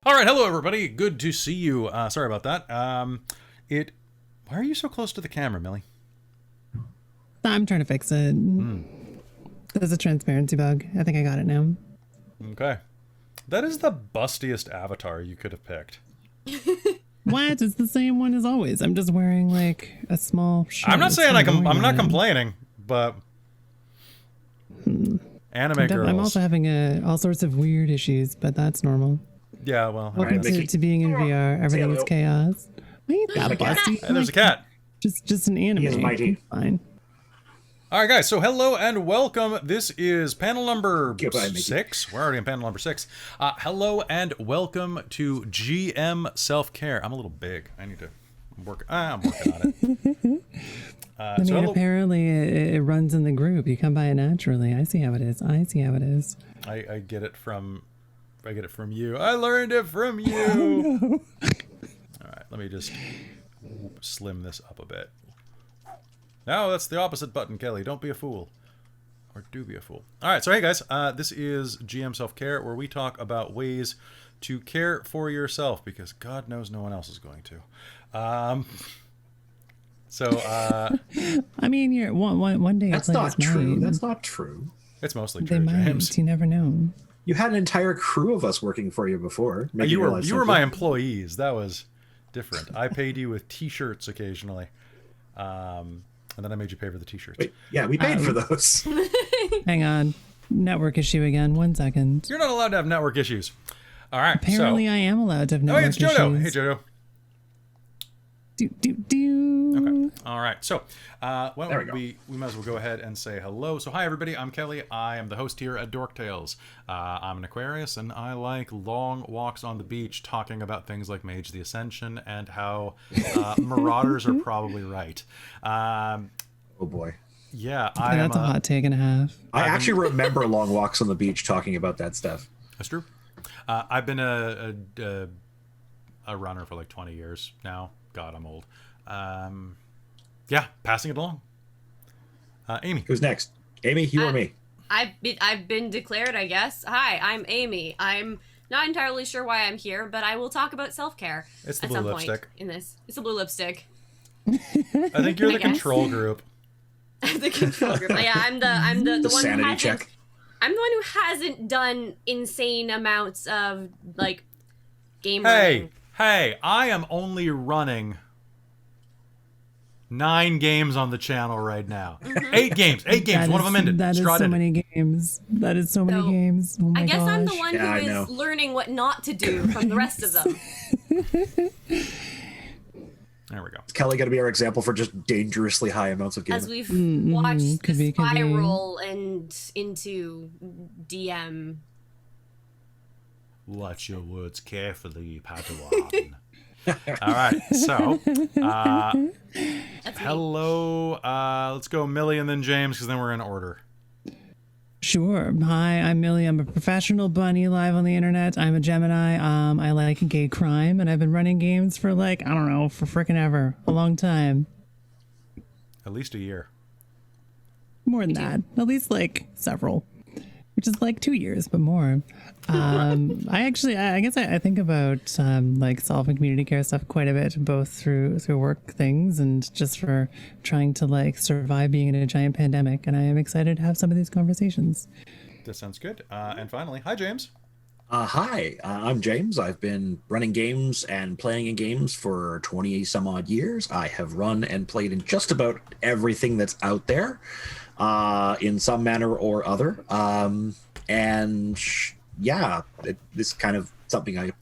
All right, hello everybody. Good to see you. Sorry about that. Why are you so close to the camera, Millie? I'm trying to fix it. There's a transparency bug. I think I got it now. Okay. That is the bustiest avatar you could have picked. What? It's the same one as always. I'm just wearing like a small shirt. I'm not saying I'm not complaining, but anime girls. I'm also having all sorts of weird issues, but that's normal. Yeah, well. Welcome to being in VR. Everything is chaos. Why ain't that busty? Hey, there's a cat. Just an anime. He is mighty. Fine. All right, guys. So hello and welcome. This is panel number 6. We're already in panel number 6. Hello and welcome to GM Self-Care. I'm a little big. I need to work. I'm working on it. I mean, apparently it runs in the group. You come by it naturally. I see how it is. I get it from you. I learned it from you. No. All right, let me just slim this up a bit. No, that's the opposite button, Kelly. Don't be a fool. Or do be a fool. All right, so hey guys, this is GM Self-Care, where we talk about ways to care for yourself, because God knows no one else is going to. I mean, you're one day. That's not true. That's not true. It's mostly They true, might. James. You never know. You had an entire crew of us working for you before. You were my employees. That was different. I paid you with T-shirts occasionally, and then I made you pay for the T-shirts. Wait, yeah, we paid for those. Hang on, network issue again. 1 second. You're not allowed to have network issues. All right. Apparently, I am allowed to have network issues. Oh, it's Jodo. Hey, Jodo. Do. Okay. All right. So, we might as well go ahead and say hello. So, hi everybody. I'm Kelly. I am the host here at Dork Tales. I'm an Aquarius, and I like long walks on the beach, talking about things like Mage the Ascension and how Marauders are probably right. Oh boy. Yeah, that's a hot take and a half. I actually remember long walks on the beach talking about that stuff. That's true. I've been a runner for like 20 years now. God, I'm old. Yeah, passing it along. Amy. Who's next? Amy, you or me? I've been declared, I guess. Hi, I'm Amy. I'm not entirely sure why I'm here, but I will talk about self-care it's the at blue some lipstick. point in this. It's a blue lipstick. I think you're the control group. The control group. Yeah, I'm the one sanity who hasn't. check. I'm the one who hasn't done insane amounts of like game Hey, running. I am only running 9 games on the channel right now. 8 games. One of them ended. That is so many games. Oh my I guess gosh. I'm the one who is learning what not to do from the rest of them. There we go. Is Kelly going to be our example for just dangerously high amounts of gaming? As we've watched could the be. spiral and into DM. Watch your words carefully, Padawan. All right, so hello. Let's go Millie and then James, because then we're in order. Sure. Hi, I'm Millie. I'm a professional bunny live on the internet. I'm a Gemini. I like gay crime, and I've been running games for like, I don't know, for frickin' ever. A long time. At least a year. More than that. At least like several. Which is like 2 years, but more. I guess I think about like solving community care stuff quite a bit, both through work things and just for trying to like survive being in a giant pandemic. And I am excited to have some of these conversations. That sounds good. And finally, hi James. Hi, I'm James. I've been running games and playing in games for 20 some odd years. I have run and played in just about everything that's out there. In some manner or other. This kind of something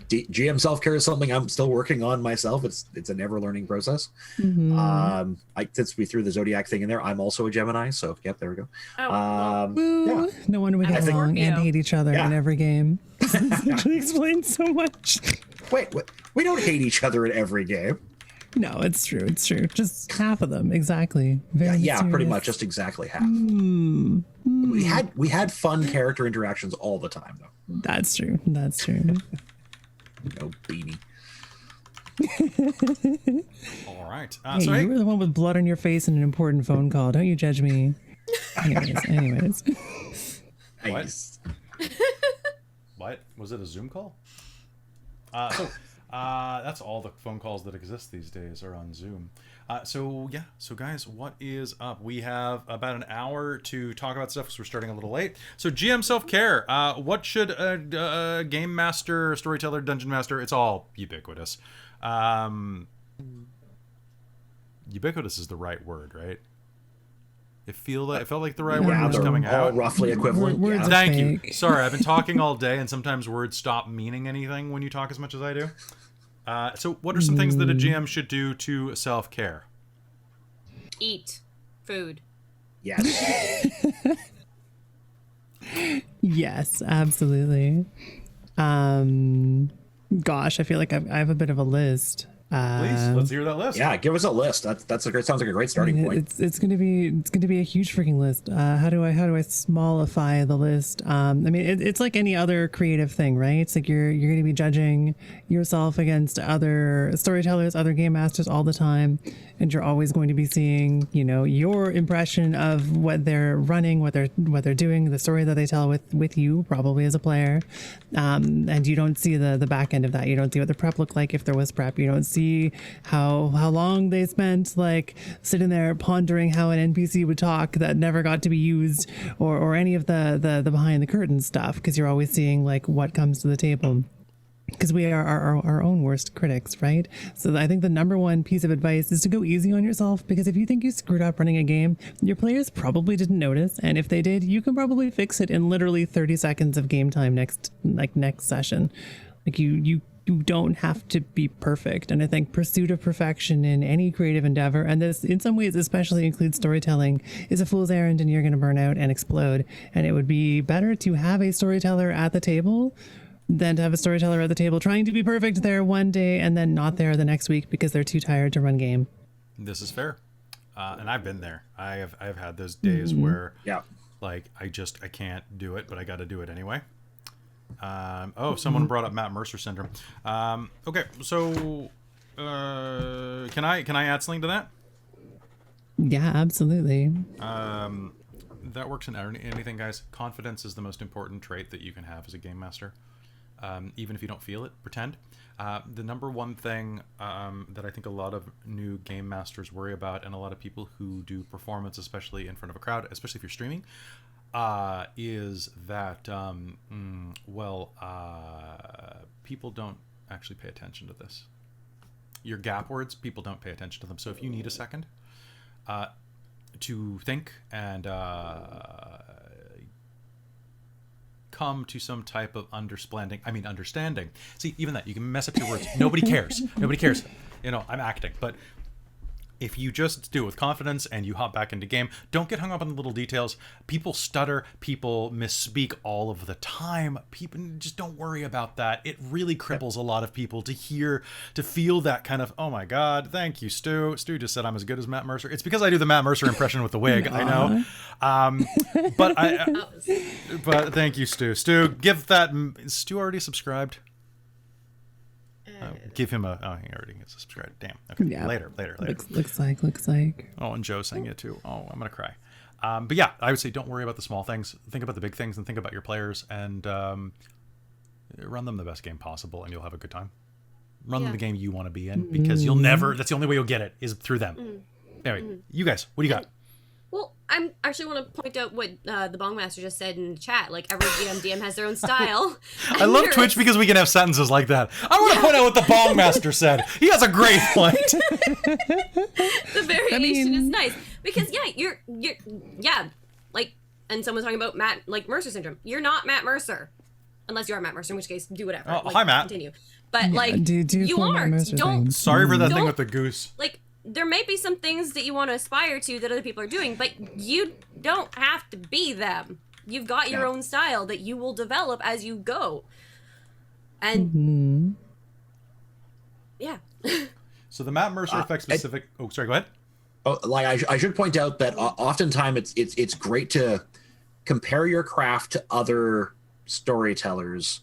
GM self-care is something I'm still working on myself. It's a never learning process. Mm-hmm. Since we threw the Zodiac thing in there, I'm also a Gemini. So yep, there we go. Yeah. No wonder we get along and hate each other in every game. This actually explains so much. Wait, we don't hate each other in every game. No, it's true. Just half of them, exactly. Very pretty much, just exactly half. We had fun character interactions all the time, though. That's true. No beanie. All right. Hey, you were the one with blood on your face and an important phone call. Don't you judge me. Anyways. Nice. What? Was it a Zoom call? That's all the phone calls that exist these days are on Zoom. So guys, what is up? We have about an hour to talk about stuff because we're starting a little late. So GM self-care. What should a game master, storyteller, dungeon master? It's all ubiquitous. Ubiquitous is the right word, right? It felt like the right word was coming out. Roughly equivalent. Words are Thank you. fake. Sorry, I've been talking all day, and sometimes words stop meaning anything when you talk as much as I do. So what are some things that a GM should do to self-care? Eat food. Yes. Yes, absolutely. Gosh, I feel like I have a bit of a list. Please, let's hear that list. Yeah, give us a list. That's a great. Sounds like a great starting point. It's gonna be a huge freaking list. How do I smallify the list? I mean, it's like any other creative thing, right? It's like you're gonna be judging yourself against other storytellers, other game masters all the time, and you're always going to be seeing, your impression of what they're running, what they're doing, the story that they tell with you probably as a player, and you don't see the back end of that. You don't see what the prep looked like if there was prep. You don't see how long they spent like sitting there pondering how an NPC would talk that never got to be used, or any of the behind the curtain stuff, because you're always seeing like what comes to the table. Because we are our own worst critics, right? So I think the number one piece of advice is to go easy on yourself, because if you think you screwed up running a game, your players probably didn't notice. And if they did, you can probably fix it in literally 30 seconds of game time next session. Like you don't have to be perfect. And I think pursuit of perfection in any creative endeavor, and this in some ways especially includes storytelling, is a fool's errand, and you're going to burn out and explode. And it would be better to have a storyteller at the table than to have a storyteller at the table trying to be perfect there one day and then not there the next week because they're too tired to run game. This is fair. And I've been there. I've had those days where like I can't do it, but I got to do it anyway. Someone brought up Matt Mercer syndrome. Okay, so can I add something to that? Yeah, absolutely. That works in anything, guys. Confidence is the most important trait that you can have as a game master. Even if you don't feel it, pretend. The number one thing that I think a lot of new game masters worry about, and a lot of people who do performance, especially in front of a crowd, especially if you're streaming, is that people don't actually pay attention to this. Your gap words, people don't pay attention to them. So if you need a second to think and come to some type of understanding. See, even that, you can mess up your words. Nobody cares. Nobody cares. I'm acting, but if you just do it with confidence and you hop back into game, don't get hung up on the little details. People stutter, people misspeak all of the time. People just don't worry about that. It really cripples a lot of people to feel that kind of, oh my God, thank you, Stu. Stu just said I'm as good as Matt Mercer. It's because I do the Matt Mercer impression with the wig, I know. But thank you, Stu. Stu, give that, is Stu already subscribed? Give him he already gets subscribed. Damn. Okay. Yeah. Later. Looks like. Oh, and Joe's saying it too. Oh, I'm gonna cry. But yeah, I would say don't worry about the small things. Think about the big things and think about your players and run them the best game possible, and you'll have a good time. Run them the game you want to be in, because you'll never. That's the only way you'll get it is through them. Anyway, you guys, what do you got? Well, I actually want to point out what the Bong Master just said in the chat. Like, every DM has their own style. I love Twitch because we can have sentences like that. I want to point out what the Bong Master said. He has a great point. The variation is nice. Because, you're and someone's talking about Matt, Mercer syndrome. You're not Matt Mercer. Unless you are Matt Mercer, in which case, do whatever. Oh, hi, Matt. Continue. But, do you cool aren't. Mercer Don't. things. Sorry for that thing with the goose. There may be some things that you want to aspire to that other people are doing, but you don't have to be them. You've got your own style that you will develop as you go. And So the Matt Mercer effect specific. Sorry, go ahead. I should point out that oftentimes it's great to compare your craft to other storytellers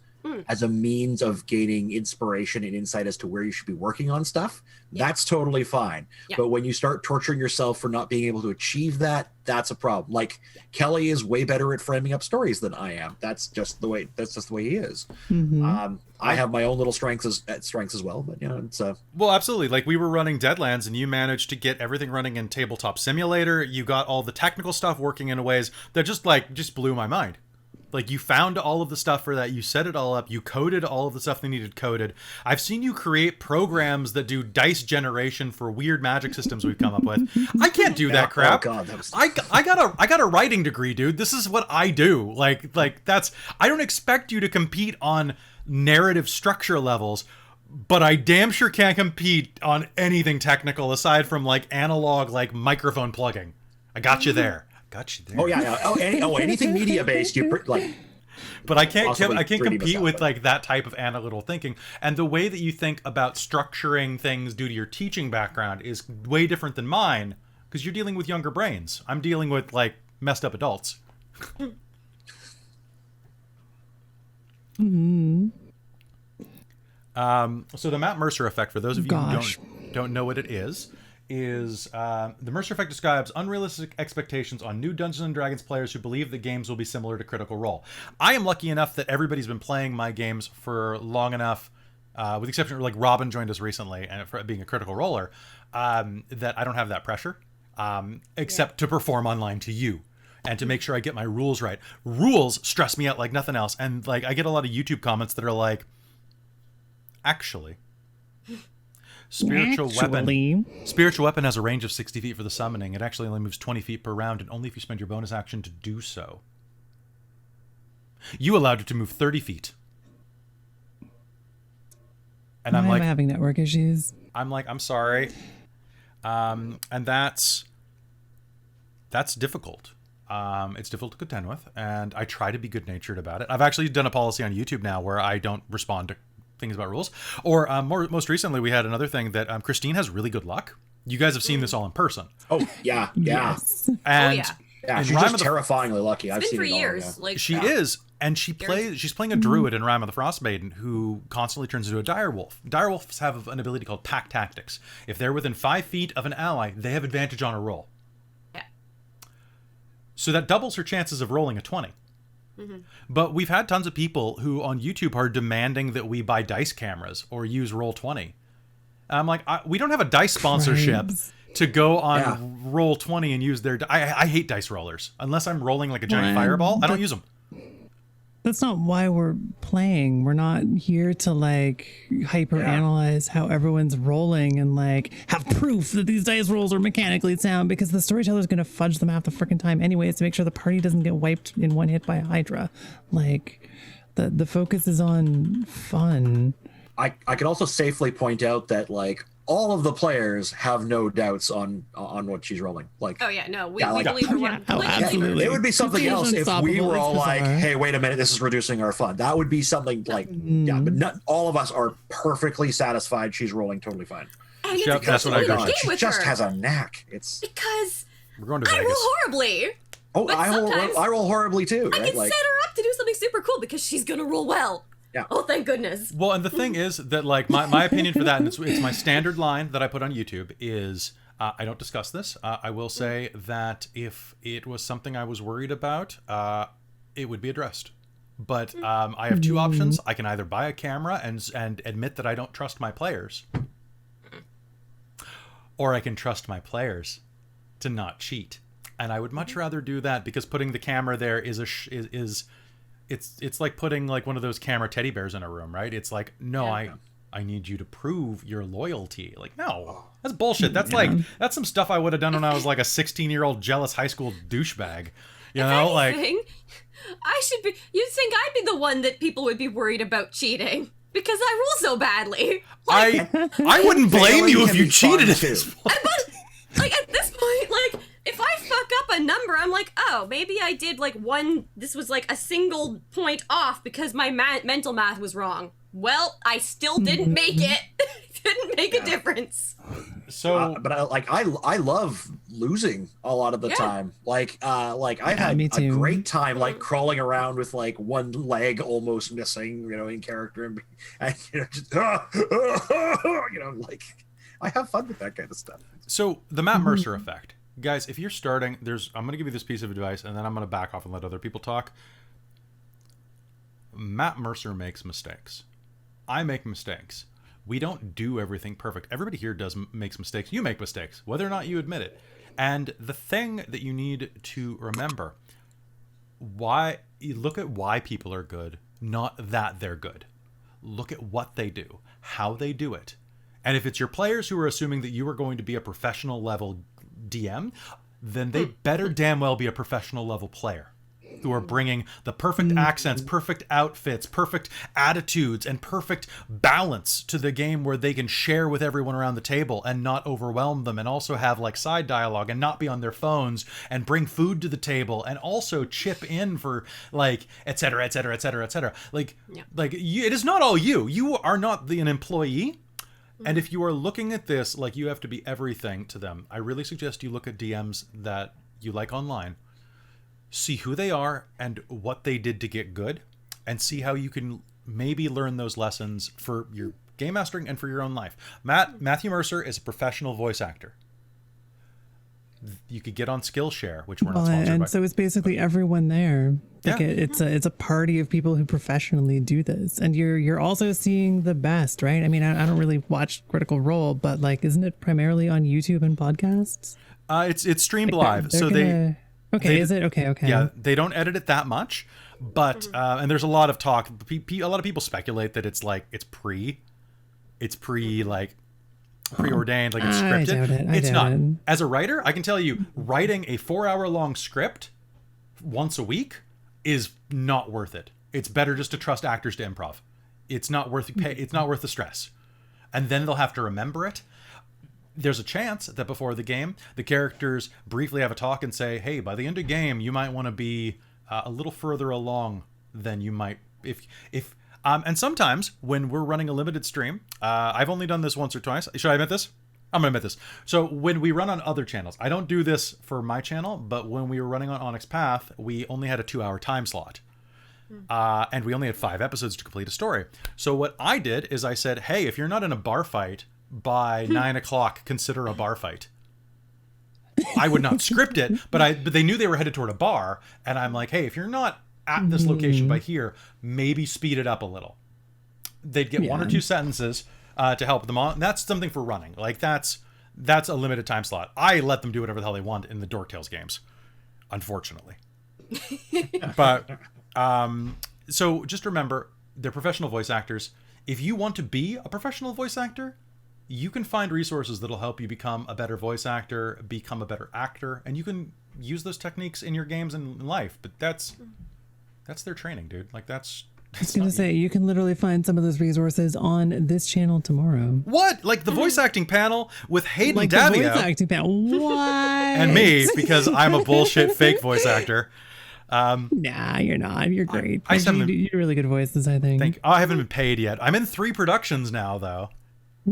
as a means of gaining inspiration and insight as to where you should be working on stuff, that's totally fine. But when you start torturing yourself for not being able to achieve that, that's a problem. Like Kelly is way better at framing up stories than I am. That's just the way he is. I have my own little strengths as well, but it's well, absolutely. Like we were running Deadlands, and you managed to get everything running in Tabletop Simulator. You got all the technical stuff working in ways that just blew my mind. Like you found all of the stuff for that. You set it all up. You coded all of the stuff they needed coded. I've seen you create programs that do dice generation for weird magic systems we've come up with. I can't do that crap. Oh God, that was... I got a writing degree, dude. This is what I do. Like that's. I don't expect you to compete on narrative structure levels, but I damn sure can't compete on anything technical aside from like analog, like microphone plugging. I got you there. Oh yeah. Anything media based, But I can't possibly compete with like that type of analytical thinking. And the way that you think about structuring things due to your teaching background is way different than mine, because you're dealing with younger brains. I'm dealing with like messed up adults. So the Matt Mercer effect, for those of you who don't know what it is the Mercer effect describes unrealistic expectations on new Dungeons & Dragons players who believe the games will be similar to Critical Role. I am lucky enough that everybody's been playing my games for long enough, with the exception of like Robin joined us recently, and for being a Critical Roller, that I don't have that pressure, except to perform online to you. And to make sure I get my rules right. Rules stress me out like nothing else. And like I get a lot of YouTube comments that are like, Spiritual weapon has a range of 60 feet for the summoning. It actually only moves 20 feet per round, and only if you spend your bonus action to do so. You allowed it to move 30 feet. And I'm like, having network issues. I'm like, I'm sorry. And that's difficult. It's difficult to contend with, and I try to be good-natured about it. I've actually done a policy on YouTube now where I don't respond to things about rules. Or most recently, we had another thing that Christine has really good luck. You guys have seen this all in person. Oh yeah, yeah. Yes. And she's just terrifyingly lucky. I've seen for it all, years. yeah. Like she is, and she's playing a druid in Rime of the Frostmaiden who constantly turns into a direwolf. Direwolves have an ability called pack tactics. If they're within 5 feet of an ally, they have advantage on a roll. Yeah. So that doubles her chances of rolling a 20. But we've had tons of people who on YouTube are demanding that we buy dice cameras or use Roll20. I'm like, we don't have a dice sponsorship to go on Roll20 and use their... I hate dice rollers. Unless I'm rolling like a giant fireball, I don't use them. That's not why we're playing. We're not here to like hyper analyze how everyone's rolling and like have proof that these dice rolls are mechanically sound, because the storyteller's going to fudge them half the freaking time anyways to make sure the party doesn't get wiped in one hit by a Hydra. Like the focus is on fun. I could also safely point out that like all of the players have no doubts on what she's rolling. Like, oh yeah, no, we like, believe her one. absolutely. It would be something else if we were all like, "Hey, wait a minute, this is reducing our fun." That would be something like, but not all of us are perfectly satisfied. She's rolling totally fine. And Yep, that's what I agree. She just has a knack. It's because we're going to I Vegas. roll horribly. Oh, I roll horribly too. I Right? can set her up to do something super cool because she's gonna roll well. Yeah. Oh, thank goodness. Well, and the thing is that, like, my opinion for that, and it's my standard line that I put on YouTube, is I don't discuss this. I will say that if it was something I was worried about, it would be addressed. But I have two options. I can either buy a camera and admit that I don't trust my players, or I can trust my players to not cheat. And I would much rather do that, because putting the camera there is it's like putting like one of those camera teddy bears in a room, right? It's like, no, I need you to prove your loyalty. Like, no, that's bullshit. That's that's some stuff I would have done when I was like a 16-year-old jealous high school douchebag. You know, anything, like I should be. You'd think I'd be the one that people would be worried about cheating because I roll so badly. Like, I wouldn't blame you if you cheated at this point. But like at this point, like, if I fuck up a number, I'm like, oh, maybe I did like this was like a single point off because my mental math was wrong. Well, I still didn't make it. Didn't make a difference. So, but I love losing a lot of the time. I had me a too. great time like crawling around with like one leg almost missing, in character, and just like I have fun with that kind of stuff. So the Matt Mercer effect, guys. If you're starting, I'm going to give you this piece of advice, and then I'm going to back off and let other people talk. Matt Mercer makes mistakes. I make mistakes. We don't do everything perfect. Everybody here makes mistakes. You make mistakes, whether or not you admit it. And the thing that you need to remember, look at why people are good, not that they're good. Look at what they do, how they do it. And if it's your players who are assuming that you are going to be a professional level DM, then they better damn well be a professional level player, who are bringing the perfect accents, perfect outfits, perfect attitudes, and perfect balance to the game, where they can share with everyone around the table and not overwhelm them, and also have like side dialogue and not be on their phones, and bring food to the table, and also chip in for like et cetera, et cetera, et cetera, et cetera. It is not all you. You are not an employee. And if you are looking at this like you have to be everything to them, I really suggest you look at DMs that you like online. See who they are and what they did to get good, and see how you can maybe learn those lessons for your game mastering and for your own life. Matthew Mercer is a professional voice actor. You could get on Skillshare, which we're not sponsored by. And so it's basically everyone there. Like it's a party of people who professionally do this, and you're also seeing the best, right? I mean, I don't really watch Critical Role, but like, isn't it primarily on YouTube and podcasts? It's streamed live, so is it? Okay. Yeah, they don't edit it that much, but and there's a lot of talk. A lot of people speculate that it's preordained, like it's scripted. I doubt it. It's not. As a writer, I can tell you, writing a 4-hour-long script once a week is not worth it. It's better just to trust actors to improv. It's not worth It's not worth the stress, and then they'll have to remember it. There's a chance that before the game, the characters briefly have a talk and say, hey, by the end of game, you might want to be a little further along than you might and sometimes when we're running a limited stream, I've only done this once or twice. Should I admit this? I'm going to admit this. So when we run on other channels, I don't do this for my channel, but when we were running on Onyx Path, we only had a 2-hour time slot. And we only had 5 episodes to complete a story. So what I did is I said, hey, if you're not in a bar fight by 9 o'clock, consider a bar fight. I would not script it, but they knew they were headed toward a bar, and I'm like, hey, if you're not at this location by here, maybe speed it up a little. They'd get 1 or 2 sentences to help them on. That's something for running. Like that's a limited time slot. I let them do whatever the hell they want in the Dork Tales games, unfortunately. But so just remember, they're professional voice actors. If you want to be a professional voice actor, you can find resources that'll help you become a better voice actor, become a better actor, and you can use those techniques in your games and in life. But that's their training, dude. Like I was gonna say, you can literally find some of those resources on this channel tomorrow. What? Like the voice acting panel with Hayden like Davio. The voice acting panel. What? And me, because I'm a bullshit fake voice actor. Nah, you're not. You're great. I you do really good voices, I think. I haven't been paid yet. I'm in 3 productions now, though.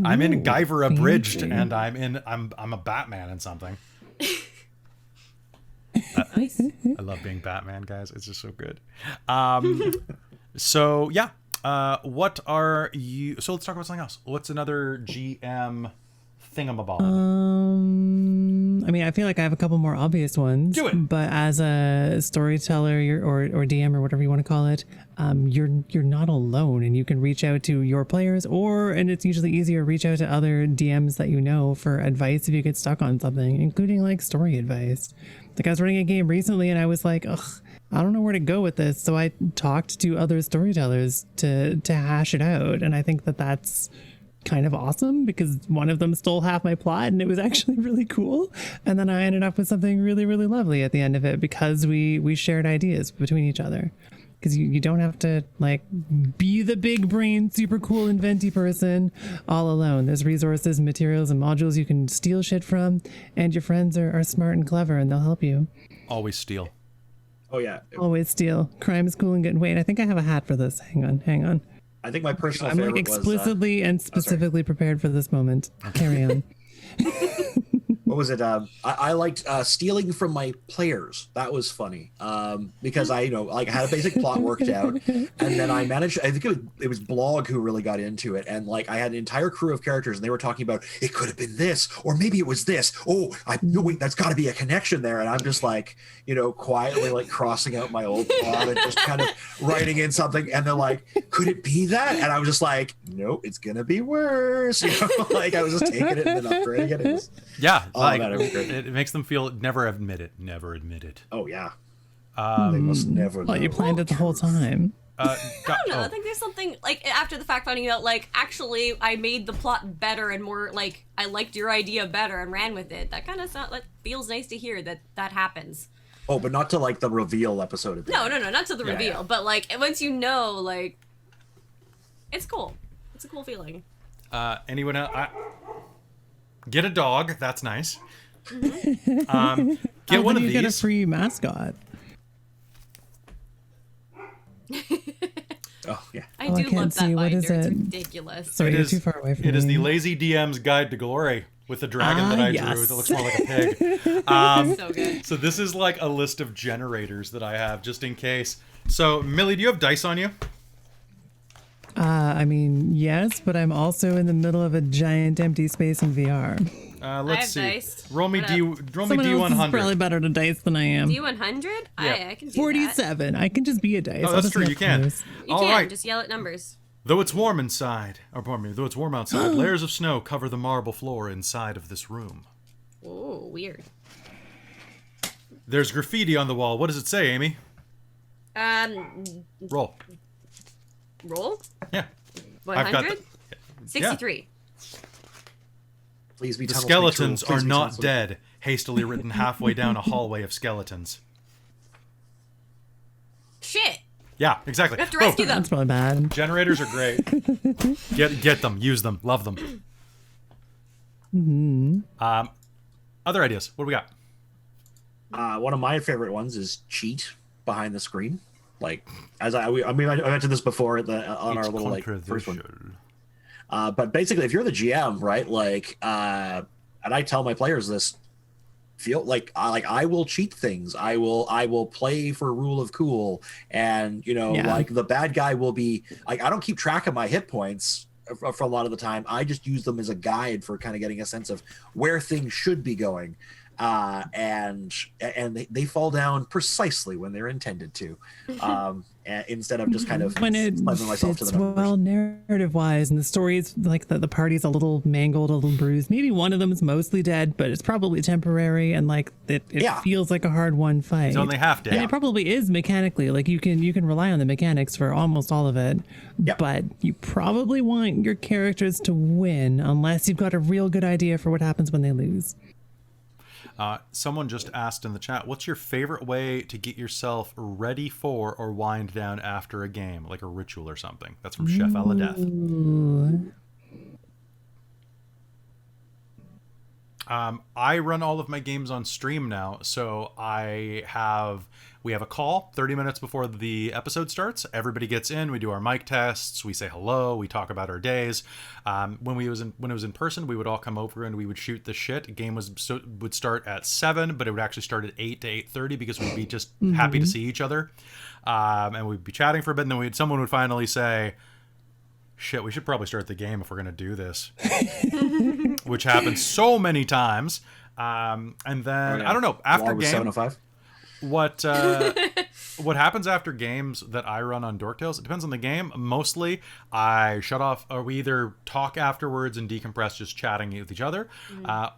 I'm in Guyver Abridged, and I'm a Batman in something. Nice. I love being Batman, guys. It's just so good. So yeah, what are you? So let's talk about something else. What's another GM thingamabob? I mean, I feel like I have a couple more obvious ones. Do it. But as a storyteller or DM or whatever you want to call it, you're not alone, and you can reach out to your players, and it's usually easier to reach out to other DMs that you know for advice if you get stuck on something, including like story advice. Like I was running a game recently and I was like, ugh, I don't know where to go with this. So I talked to other storytellers to hash it out. And I think that that's kind of awesome because one of them stole half my plot and it was actually really cool. And then I ended up with something really, really lovely at the end of it because we shared ideas between each other. Because you don't have to like be the big brain, super cool, inventy person all alone. There's resources, materials, and modules you can steal shit from, and your friends are smart and clever, and they'll help you. Always steal. Oh yeah. Always steal. Crime is cool and good. Wait, I think I have a hat for this. Hang on. I think my personal I'm favorite like explicitly and specifically prepared for this moment. Carry on. What was it? I liked stealing from my players. That was funny because I had a basic plot worked out, and then I managed. I think it was Blog who really got into it, and like I had an entire crew of characters, and they were talking about it could have been this, or maybe it was this. Oh, no, wait, that's got to be a connection there, and I'm just like quietly like crossing out my old plot and just kind of writing in something, and they're like, could it be that? And I was just like, nope, it's gonna be worse. Like I was just taking it and then upgrading it. It was, yeah. Like, man, it makes them feel never admit it. Oh yeah. They must never. Well, you planned it the whole time. I don't know. I think there's something like after the fact finding out like actually I made the plot better and more like I liked your idea better and ran with it. That kind of feels nice to hear that happens. Oh, but not to like the reveal episode of No, not to the reveal. Yeah. But like once like it's cool. It's a cool feeling. Anyone else? Get a dog. That's nice. Mm-hmm. Get one of you these. Get a free mascot. Oh yeah. I do love that binder. What is it's it? ridiculous. Sorry, you're too far away from me. It is the Lazy DM's Guide to Glory with the dragon that I drew that looks more like a pig. So good. So this is like a list of generators that I have just in case. So Millie, do you have dice on you? I mean, yes, but I'm also in the middle of a giant empty space in VR. Let's see. Diced. Roll me Someone D100. else is probably better to dice than I am. D100? Yeah. I can do 47. that. I can just be a dice. Oh, that's true. You can. You All can. right. Just yell at numbers. Though it's warm inside, though it's warm outside, layers of snow cover the marble floor inside of this room. Oh, weird. There's graffiti on the wall. What does it say, Amy? Roll. Roll? Yeah. 100? 63. Please be The tunnel skeletons speak true. are Please be not tunnel dead. Hastily written halfway down a hallway of skeletons. Shit. Yeah, exactly. We have to rescue them. That's probably bad. Generators are great. Get them, use them, love them. Mm-hmm. Other ideas. What do we got? One of my favorite ones is cheat behind the screen. Like, I mentioned this before on our little like first one. But basically, if you're the GM, right? Like, and I tell my players this: I will cheat things. I will play for rule of cool, and like the bad guy will be like, I don't keep track of my hit points for a lot of the time. I just use them as a guide for kind of getting a sense of where things should be going. And they fall down precisely when they're intended to, instead of just kind of when it fits well narrative wise, and the story is like the party's a little mangled, a little bruised. Maybe one of them is mostly dead, but it's probably temporary, and like it feels like a hard won fight. It's only half dead. And it probably is mechanically. Like you can rely on the mechanics for almost all of it, but you probably want your characters to win unless you've got a real good idea for what happens when they lose. Someone just asked in the chat, what's your favorite way to get yourself ready for or wind down after a game, like a ritual or something? That's from Chef Aladeth. I run all of my games on stream now, so we have a call 30 minutes before the episode starts. Everybody gets in, we do our mic tests, we say hello, we talk about our days. When it was in person, we would all come over and we would shoot the shit. A game would start at 7, but it would actually start at 8 to 8:30 because we'd be just happy to see each other. And we'd be chatting for a bit, and then someone would finally say, shit, we should probably start the game if we're going to do this. Which happens so many times. And then, I don't know, after game... 705? What happens after games that I run on Dork Tales, it depends on the game. Mostly, I shut off, or we either talk afterwards and decompress just chatting with each other,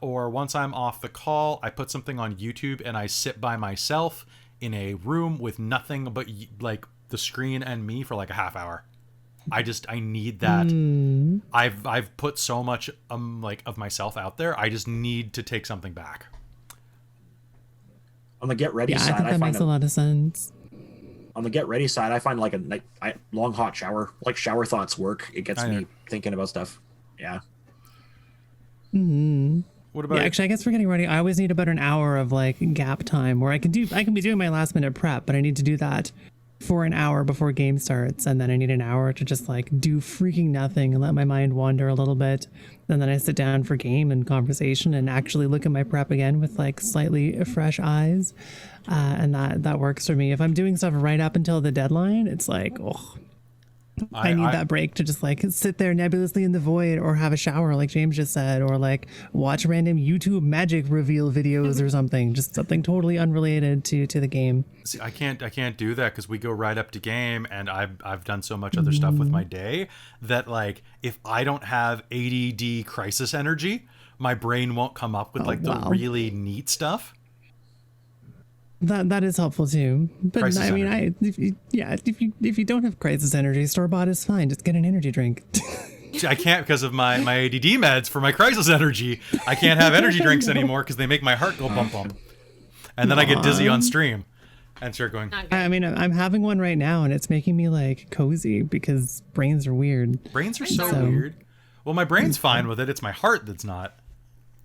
or once I'm off the call, I put something on YouTube and I sit by myself in a room with nothing but like the screen and me for like a half hour. I need that. I've put so much of myself out there. I just need to take something back. On the get ready side, I think that makes a lot of sense. On the get ready side, I find like a long hot shower, like shower thoughts work. It gets me thinking about stuff. Yeah. Mm-hmm. What about? Yeah, actually, I guess for getting ready, I always need about an hour of like gap time where I can be doing my last minute prep, but I need to do that for an hour before game starts, and then I need an hour to just like do freaking nothing and let my mind wander a little bit. And then I sit down for game and conversation and actually look at my prep again with like slightly fresh eyes. And that works for me. If I'm doing stuff right up until the deadline, it's like, oh, I need that break to just like sit there nebulously in the void, or have a shower like James just said, or like watch random YouTube magic reveal videos or something, just something totally unrelated to the game. See, I can't do that because we go right up to game, and I've done so much other stuff with my day that like if I don't have ADD crisis energy, my brain won't come up with the really neat stuff. That is helpful too, but Crisis I mean, energy. if you don't have crisis energy, store bought is fine. Just get an energy drink. I can't because of my ADD meds for my crisis energy. I can't have energy drinks anymore because they make my heart go bump bump, and then I get dizzy on stream and start going. I mean, I'm having one right now, and it's making me like cozy because brains are weird. Brains are so weird. Well, my brain's fine with it. It's my heart that's not.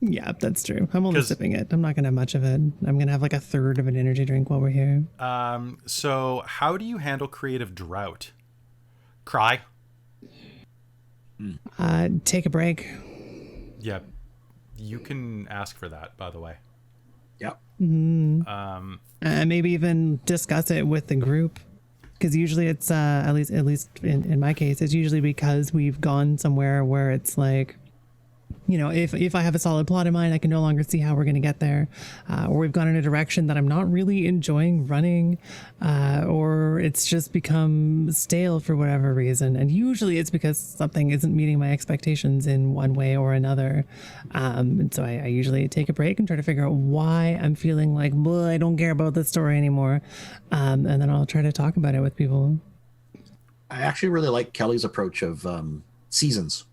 Yeah, that's true. I'm only sipping it. I'm not going to have much of it. I'm going to have like a third of an energy drink while we're here. So how do you handle creative drought? Cry? Take a break. Yeah. You can ask for that, by the way. Yep. And maybe even discuss it with the group. Because usually it's, at least in my case, it's usually because we've gone somewhere where it's like, you know, if I have a solid plot in mind, I can no longer see how we're going to get there, or we've gone in a direction that I'm not really enjoying running, or it's just become stale for whatever reason. And usually it's because something isn't meeting my expectations in one way or another. And so I usually take a break and try to figure out why I'm feeling like, I don't care about this story anymore. And then I'll try to talk about it with people. I actually really like Kelly's approach of seasons.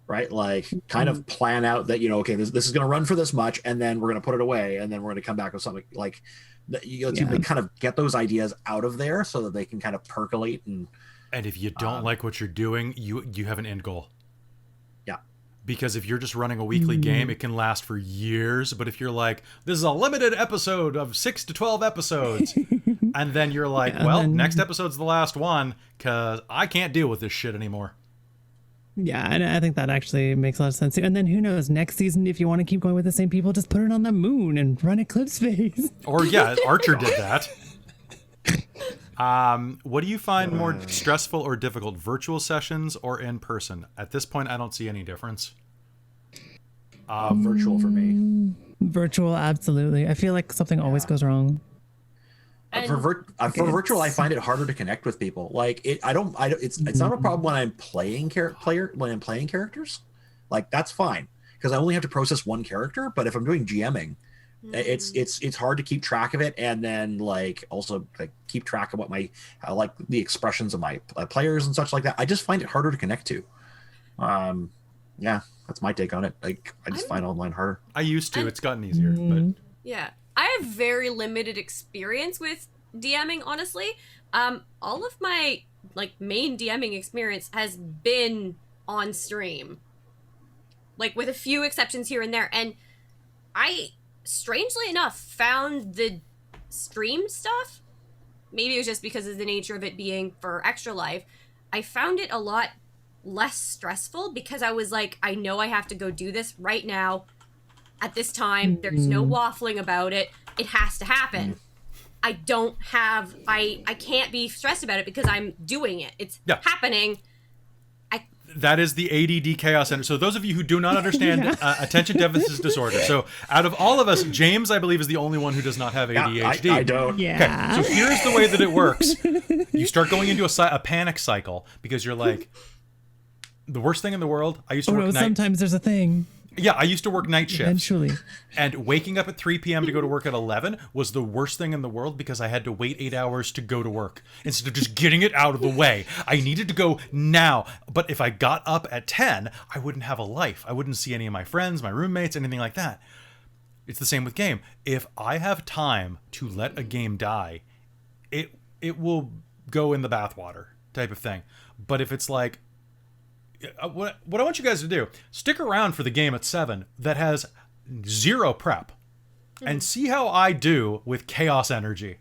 Right, like kind of plan out that, you know, okay, this is going to run for this much, and then we're going to put it away, and then we're going to come back with something like you kind of get those ideas out of there so that they can kind of percolate. And if you don't like what you're doing, you have an end goal. Yeah, because if you're just running a weekly game, it can last for years. But if you're like, this is a limited episode of 6 to 12 episodes, and then you're like, next episode's the last one because I can't deal with this shit anymore. Yeah, and I think that actually makes a lot of sense. And then who knows, next season, if you want to keep going with the same people, just put it on the moon and run Eclipse Phase. Or Archer did that. What do you find more stressful or difficult, virtual sessions or in person? At this point, I don't see any difference. Virtual for me. Virtual, absolutely. I feel like something always goes wrong. For virtual, I find it harder to connect with people. Like it's not a problem when I'm playing characters. Like that's fine because I only have to process one character. But if I'm doing GMing, it's hard to keep track of it, and then like also like keep track of what like the expressions of my players and such like that. I just find it harder to connect to. Yeah, that's my take on it. Like I just find online harder. I used to. It's gotten easier, but yeah. I have very limited experience with DMing, honestly. All of my main DMing experience has been on stream. Like with a few exceptions here and there. And I, strangely enough, found the stream stuff, maybe it was just because of the nature of it being for Extra Life, I found it a lot less stressful because I was like, I know I have to go do this right now. At this time, there's no waffling about it. It has to happen. I can't be stressed about it because I'm doing it. It's happening. That is the ADD chaos center. So those of you who do not understand attention deficit disorder. So out of all of us, James, I believe, is the only one who does not have ADHD. Yeah, I don't. Yeah. Okay, so here's the way that it works. You start going into a panic cycle because you're like, the worst thing in the world, I used to work night. Sometimes there's a thing. Yeah, I used to work night shifts. Eventually. And waking up at 3 p.m. to go to work at 11 was the worst thing in the world because I had to wait 8 hours to go to work instead of just getting it out of the way. I needed to go now. But if I got up at 10, I wouldn't have a life. I wouldn't see any of my friends, my roommates, anything like that. It's the same with game. If I have time to let a game die, it will go in the bathwater type of thing. But if it's like, what I want you guys to do, stick around for the game at 7 that has 0 prep and see how I do with chaos energy.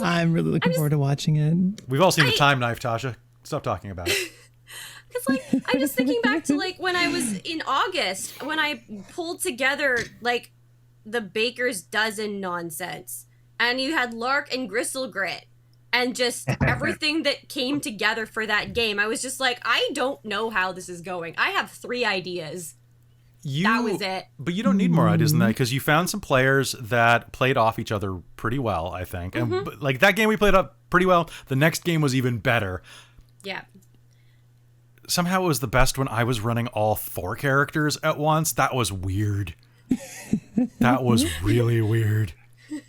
I'm really looking forward to watching it. We've all seen the time knife, Tasha. Stop talking about it. Because, like, I'm just thinking back to, like, when I was in August, when I pulled together, like, the Baker's Dozen nonsense, and you had Lark and Gristlegrit, and just everything that came together for that game. I was just like, I don't know how this is going. I have 3 ideas. That was it. But you don't need more ideas than that, because you found some players that played off each other pretty well, I think. And like that game we played up pretty well. The next game was even better. Yeah. Somehow it was the best when I was running all 4 characters at once. That was weird. That was really weird. God,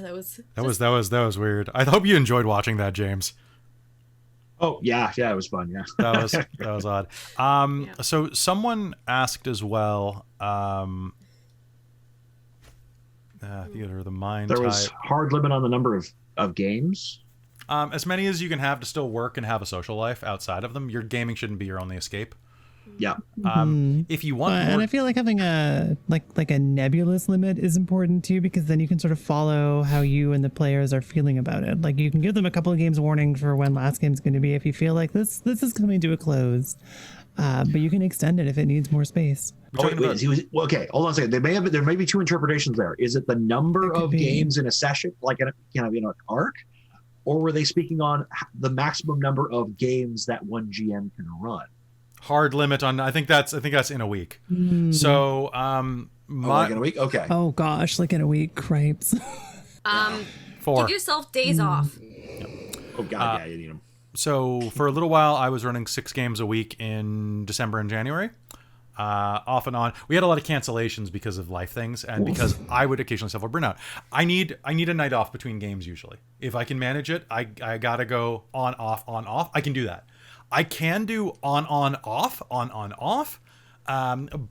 that was weird. I hope you enjoyed watching that, James. Oh yeah, it was fun. Yeah, that was odd. So someone asked as well. Theater of the mind. There was hard limit on the number of games. As many as you can have to still work and have a social life outside of them. Your gaming shouldn't be your only escape. Yeah. If you want more... And I feel like having a like a nebulous limit is important too, because then you can sort of follow how you and the players are feeling about it. Like you can give them a couple of games warning for when last game's going to be if you feel like this is coming to a close. But you can extend it if it needs more space. Okay, hold on a second. There may be 2 interpretations there. Is it the number of games in a session, like in an arc, or were they speaking on the maximum number of games that one GM can run? Hard limit on. I think that's in a week. So like in a week. Okay. Oh gosh, like in a week, cripes. 4. Give yourself days off. Oh god, yeah, you need them. So for a little while, I was running 6 games a week in December and January, off and on. We had a lot of cancellations because of life things, and because I would occasionally suffer burnout. I need a night off between games usually. If I can manage it, I gotta go on off. I can do that. I can do on off,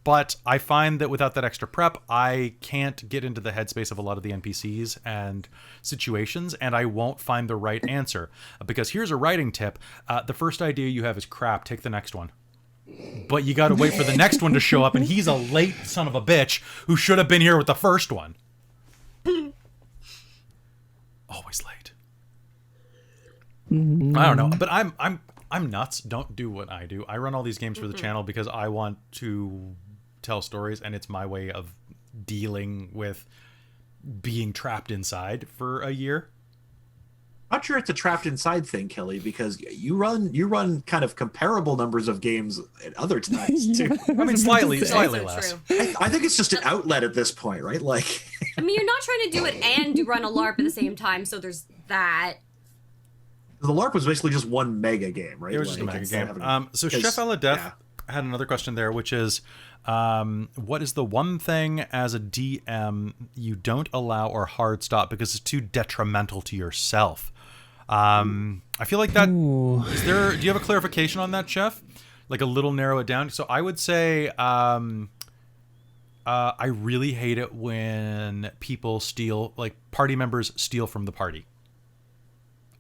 but I find that without that extra prep, I can't get into the headspace of a lot of the NPCs and situations, and I won't find the right answer. Because here's a writing tip. The first idea you have is crap, take the next one. But you got to wait for the next one to show up, and he's a late son of a bitch who should have been here with the first one. Always late. I don't know, but I'm nuts. Don't do what I do. I run all these games for the channel because I want to tell stories, and it's my way of dealing with being trapped inside for a year. Not sure it's a trapped inside thing, Kelly, because you run kind of comparable numbers of games at other times too. I mean, slightly Also less. true. I think it's just an outlet at this point, right? Like, I mean, you're not trying to do it and run a LARP at the same time, so there's that. the LARP was basically just one mega game, right? It was just a mega game. So Chef Ella Death had another question there, which is, what is the one thing as a DM you don't allow or hard stop because it's too detrimental to yourself? I feel like that. Is there? Do you have a clarification on that, Chef? Like a little narrow it down. So I would say, I really hate it when people steal, like party members steal from the party.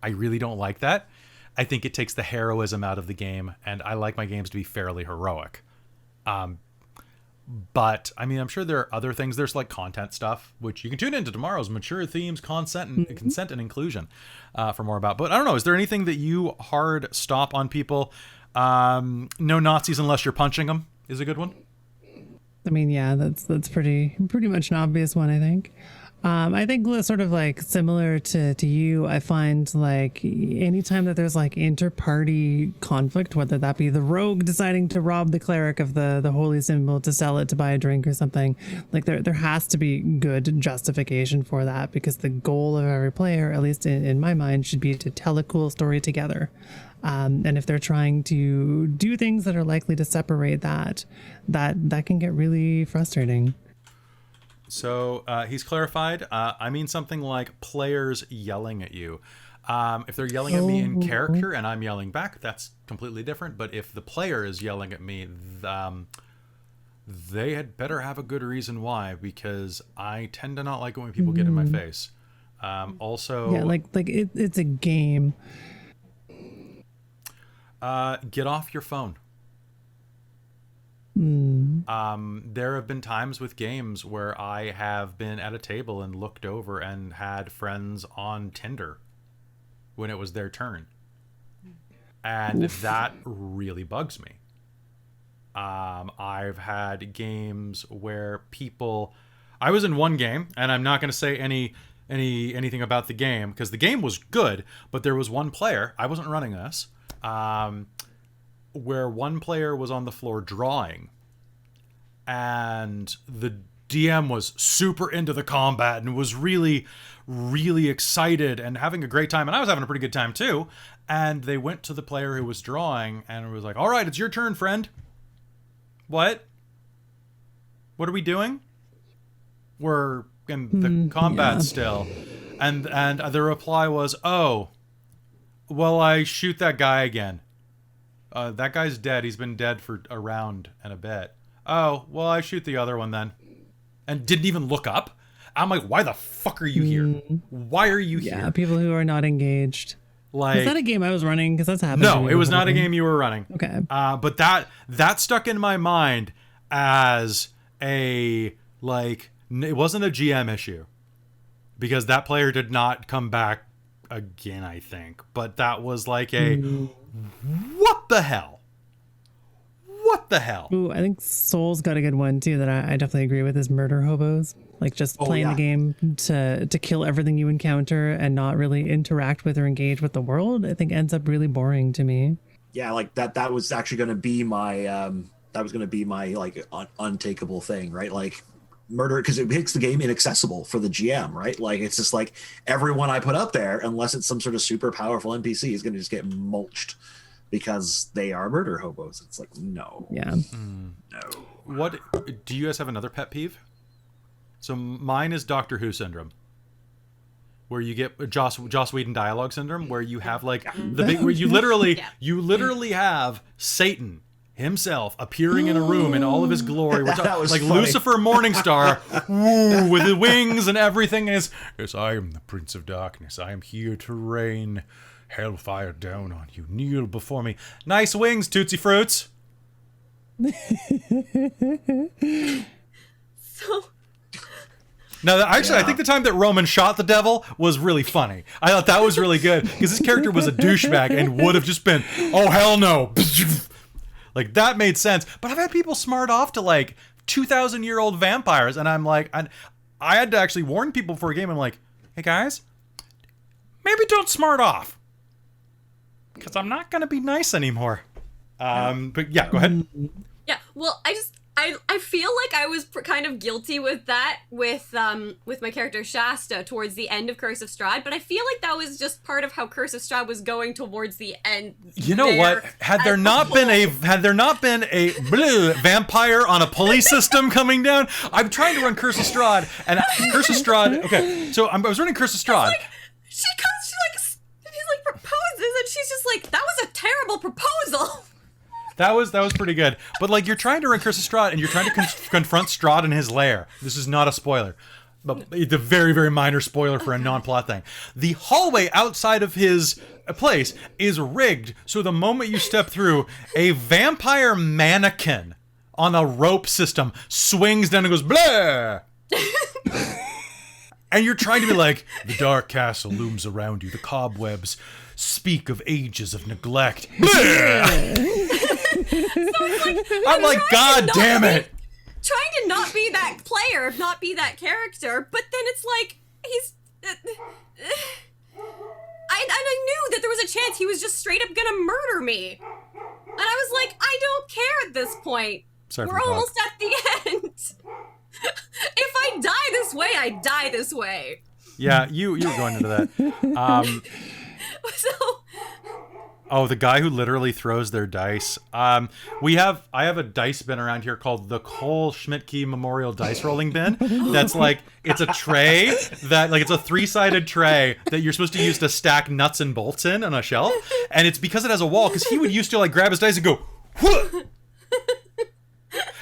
I really don't like that. I think it takes the heroism out of the game, and I like my games to be fairly heroic. But I mean, I'm sure there are other things. There's like content stuff, which you can tune into tomorrow's Mature Themes, Consent and Inclusion for more about. But I don't know. Is there anything that you hard stop on people? No Nazis unless you're punching them is a good one. I mean, yeah, that's pretty much an obvious one, I think. I think sort of like similar to you, I find like anytime that there's like inter-party conflict, whether that be the rogue deciding to rob the cleric of the holy symbol to sell it to buy a drink or something, like there has to be good justification for that, because the goal of every player, at least in my mind, should be to tell a cool story together. And if they're trying to do things that are likely to separate that can get really frustrating. So he's clarified. I mean something like players yelling at you. If they're yelling at me in character and I'm yelling back, that's completely different. But if the player is yelling at me, they had better have a good reason why, because I tend to not like it when people get in my face. Also, yeah, like it's a game. Get off your phone. There have been times with games where I have been at a table and looked over and had friends on Tinder when it was their turn. And that really bugs me. I've had games where people... I was in one game, and I'm not going to say anything about the game, because the game was good, but there was one player, I wasn't running this, where one player was on the floor drawing, and the DM was super into the combat and was really, really excited and having a great time, and I was having a pretty good time too. And they went to the player who was drawing and was like, "All right, it's your turn, friend." What are we doing? We're in the combat still. And the reply was, "Oh, well, I shoot that guy again. That guy's dead. He's been dead for a round and a bit. Oh, well, I shoot the other one then." And didn't even look up. I'm like, why the fuck are you here? Why are you here? Yeah, people who are not engaged. Like, is that a game I was running? Because that's happened. No, it was not a game you were running. Okay. But that stuck in my mind as a, like, it wasn't a GM issue. Because that player did not come back again, I think. But that was like a, what the hell? What the hell? Ooh, I think Soul's got a good one too that I definitely agree with, is murder hobos. Like just playing the game to kill everything you encounter and not really interact with or engage with the world, I think ends up really boring to me. Yeah, like that was actually going to be my like untakeable thing, right? Like murder, because it makes the game inaccessible for the GM, right? Like it's just like everyone I put up there, unless it's some sort of super powerful NPC, is going to just get mulched because they are murder hobos. It's like, no. Yeah. No. What do you guys have another pet peeve? So mine is Doctor Who syndrome, where you get Joss Whedon dialogue syndrome, where you have like the big, where you literally have Satan himself appearing in a room in all of his glory. We're That was like funny. Lucifer Morningstar, woo, with the wings and everything is, "Yes, I am the Prince of Darkness. I am here to rain hellfire down on you. Kneel before me." Nice wings, Tootsie Fruits. So Now, actually, I think the time that Roman shot the devil was really funny. I thought that was really good, because his character was a douchebag and would have just been, "Oh, hell no." Like, that made sense. But I've had people smart off to, like, 2,000-year-old vampires, and I'm like, I had to actually warn people before a game. I'm like, "Hey, guys, maybe don't smart off, because I'm not going to be nice anymore." But yeah, go ahead. yeah, well, I feel like I was kind of guilty with that with my character Shasta towards the end of Curse of Strahd, but I feel like that was just part of how Curse of Strahd was going towards the end. You know what? Had there not been a vampire on a police system coming down, I'm trying to run Curse of Strahd, and Curse of Strahd. Okay, so I was running Curse of Strahd. He proposes, and she's just like, "That was a terrible proposal." That was pretty good. But like, you're trying to run Curse of Strahd, and you're trying to confront Strahd in his lair. This is not a spoiler, but it's a very, very minor spoiler for a non-plot thing. The hallway outside of his place is rigged, so the moment you step through, a vampire mannequin on a rope system swings down and goes blah. And you're trying to be like, "The dark castle looms around you. The cobwebs speak of ages of neglect." I'm like, God damn it. Trying to not be that player, not be that character, but then it's like, he's... I knew that there was a chance he was just straight up gonna murder me. And I was like, I don't care at this point. Sorry for We're the dog. almost at the end. If I die this way, I die this way. Yeah, you were going into that. So... Oh, the guy who literally throws their dice. I have a dice bin around here called the Cole Schmidtke Memorial Dice Rolling Bin. That's like, it's a tray that, like, it's a 3-sided tray that you're supposed to use to stack nuts and bolts in on a shelf. And it's because it has a wall, because he would used to like grab his dice and go, "Whoa!"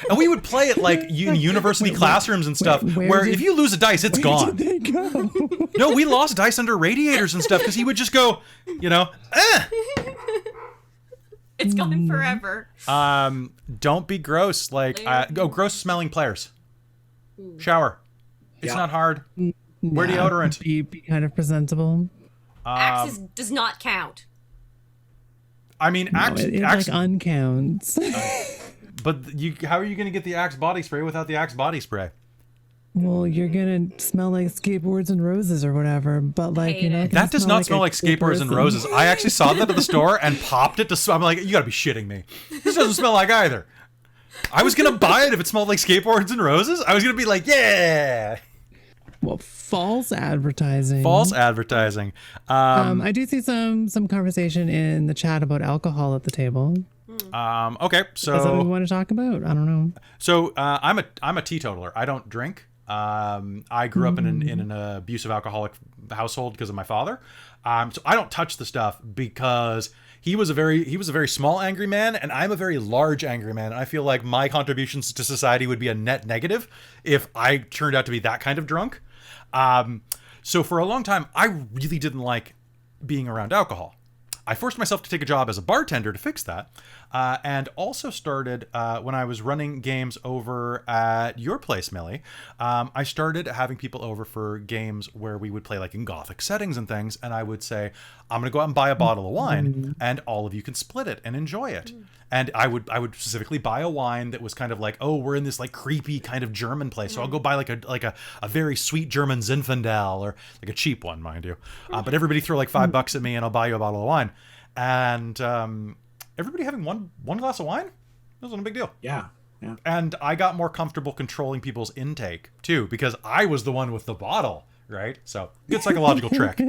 And we would play it like in university classrooms and stuff, where if you lose a dice, it's gone. Where did they go? No, we lost dice under radiators and stuff because he would just go, It's gone forever. Don't be gross. Like, gross smelling players. Shower. It's not hard. Wear deodorant. Be kind of presentable. Axes does not count. I mean, Axe It like uncounts. But how are you going to get the Axe body spray without the Axe body spray? Well, you're gonna smell like skateboards and roses or whatever, but like, you know, that does not smell like skateboards and roses. I actually saw that at the store and popped it to. I'm like, you gotta be shitting me. This doesn't smell like either. I was gonna buy it if it smelled like skateboards and roses. I was gonna be like, yeah. Well, false advertising. False advertising. I do see some conversation in the chat about alcohol at the table. Okay, so Is that what we want to talk about? I don't know. So I'm a teetotaler. I don't drink. I grew up in an abusive alcoholic household because of my father. So I don't touch the stuff because he was a very small angry man, and I'm a very large angry man. And I feel like my contributions to society would be a net negative if I turned out to be that kind of drunk. So for a long time, I really didn't like being around alcohol. I forced myself to take a job as a bartender to fix that, and also started, when I was running games over at your place, Millie, I started having people over for games where we would play like in gothic settings and things, and I would say, I'm going to go out and buy a bottle of wine, and all of you can split it and enjoy it. And I would specifically buy a wine that was kind of like, oh, we're in this like creepy kind of German place, so I'll go buy like a very sweet German Zinfandel, or like a cheap one, mind you. But everybody throw like $5 at me, and I'll buy you a bottle of wine. And everybody having one glass of wine, that wasn't a big deal. Yeah. And I got more comfortable controlling people's intake too, because I was the one with the bottle. Right, so good psychological trick.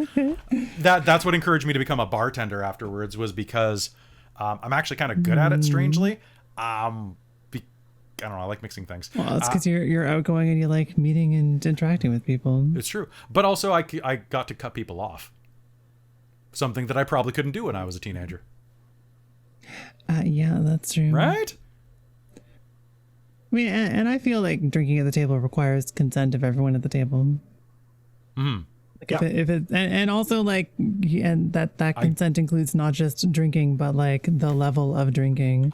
That's what encouraged me to become a bartender afterwards, was because I'm actually kind of good at it, strangely. I don't know, I like mixing things. Well, it's because you're outgoing and you like meeting and interacting with people. It's true. But also I got to cut people off. Something that I probably couldn't do when I was a teenager. Yeah, that's true. Right? I mean, and I feel like drinking at the table requires consent of everyone at the table. Like if it and also like, and that consent includes not just drinking, but like the level of drinking.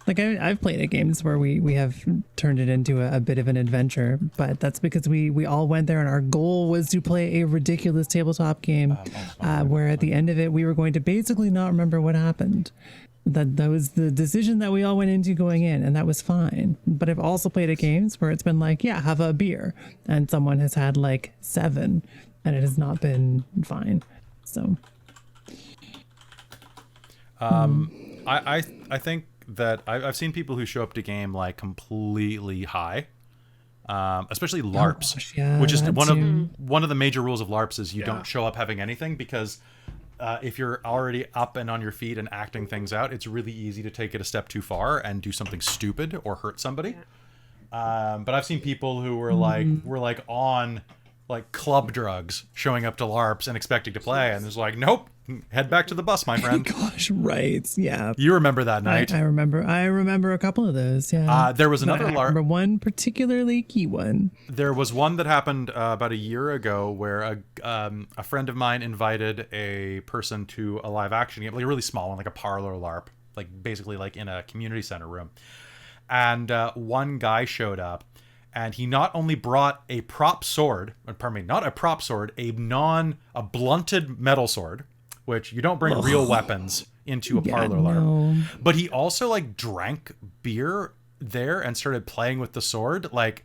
Like I've played at games where we have turned it into a bit of an adventure, but that's because we all went there and our goal was to play a ridiculous tabletop game where at the end of it we were going to basically not remember what happened. That was the decision that we all went into going in, and that was fine. But I've also played at games where it's been like, yeah, have a beer, and someone has had like 7 and it has not been fine. So I think that I've seen people who show up to game like completely high, especially LARPs, which is one of the major rules of LARPs is you don't show up having anything, because if you're already up and on your feet and acting things out, it's really easy to take it a step too far and do something stupid or hurt somebody. But I've seen people who were like on like club drugs showing up to LARPs and expecting to play, and it's like, nope, head back to the bus, my friend. Gosh, right. Yeah. You remember that night. I remember a couple of those. Yeah. There was another LARP. I remember one particularly key one. There was one that happened about a year ago where a friend of mine invited a person to a live action game, like a really small one, like a parlor LARP, like basically like in a community center room. And one guy showed up, and he not only brought a prop sword, not a prop sword, a blunted metal sword, which you don't bring real weapons into a parlor LARP. But he also like drank beer there and started playing with the sword, like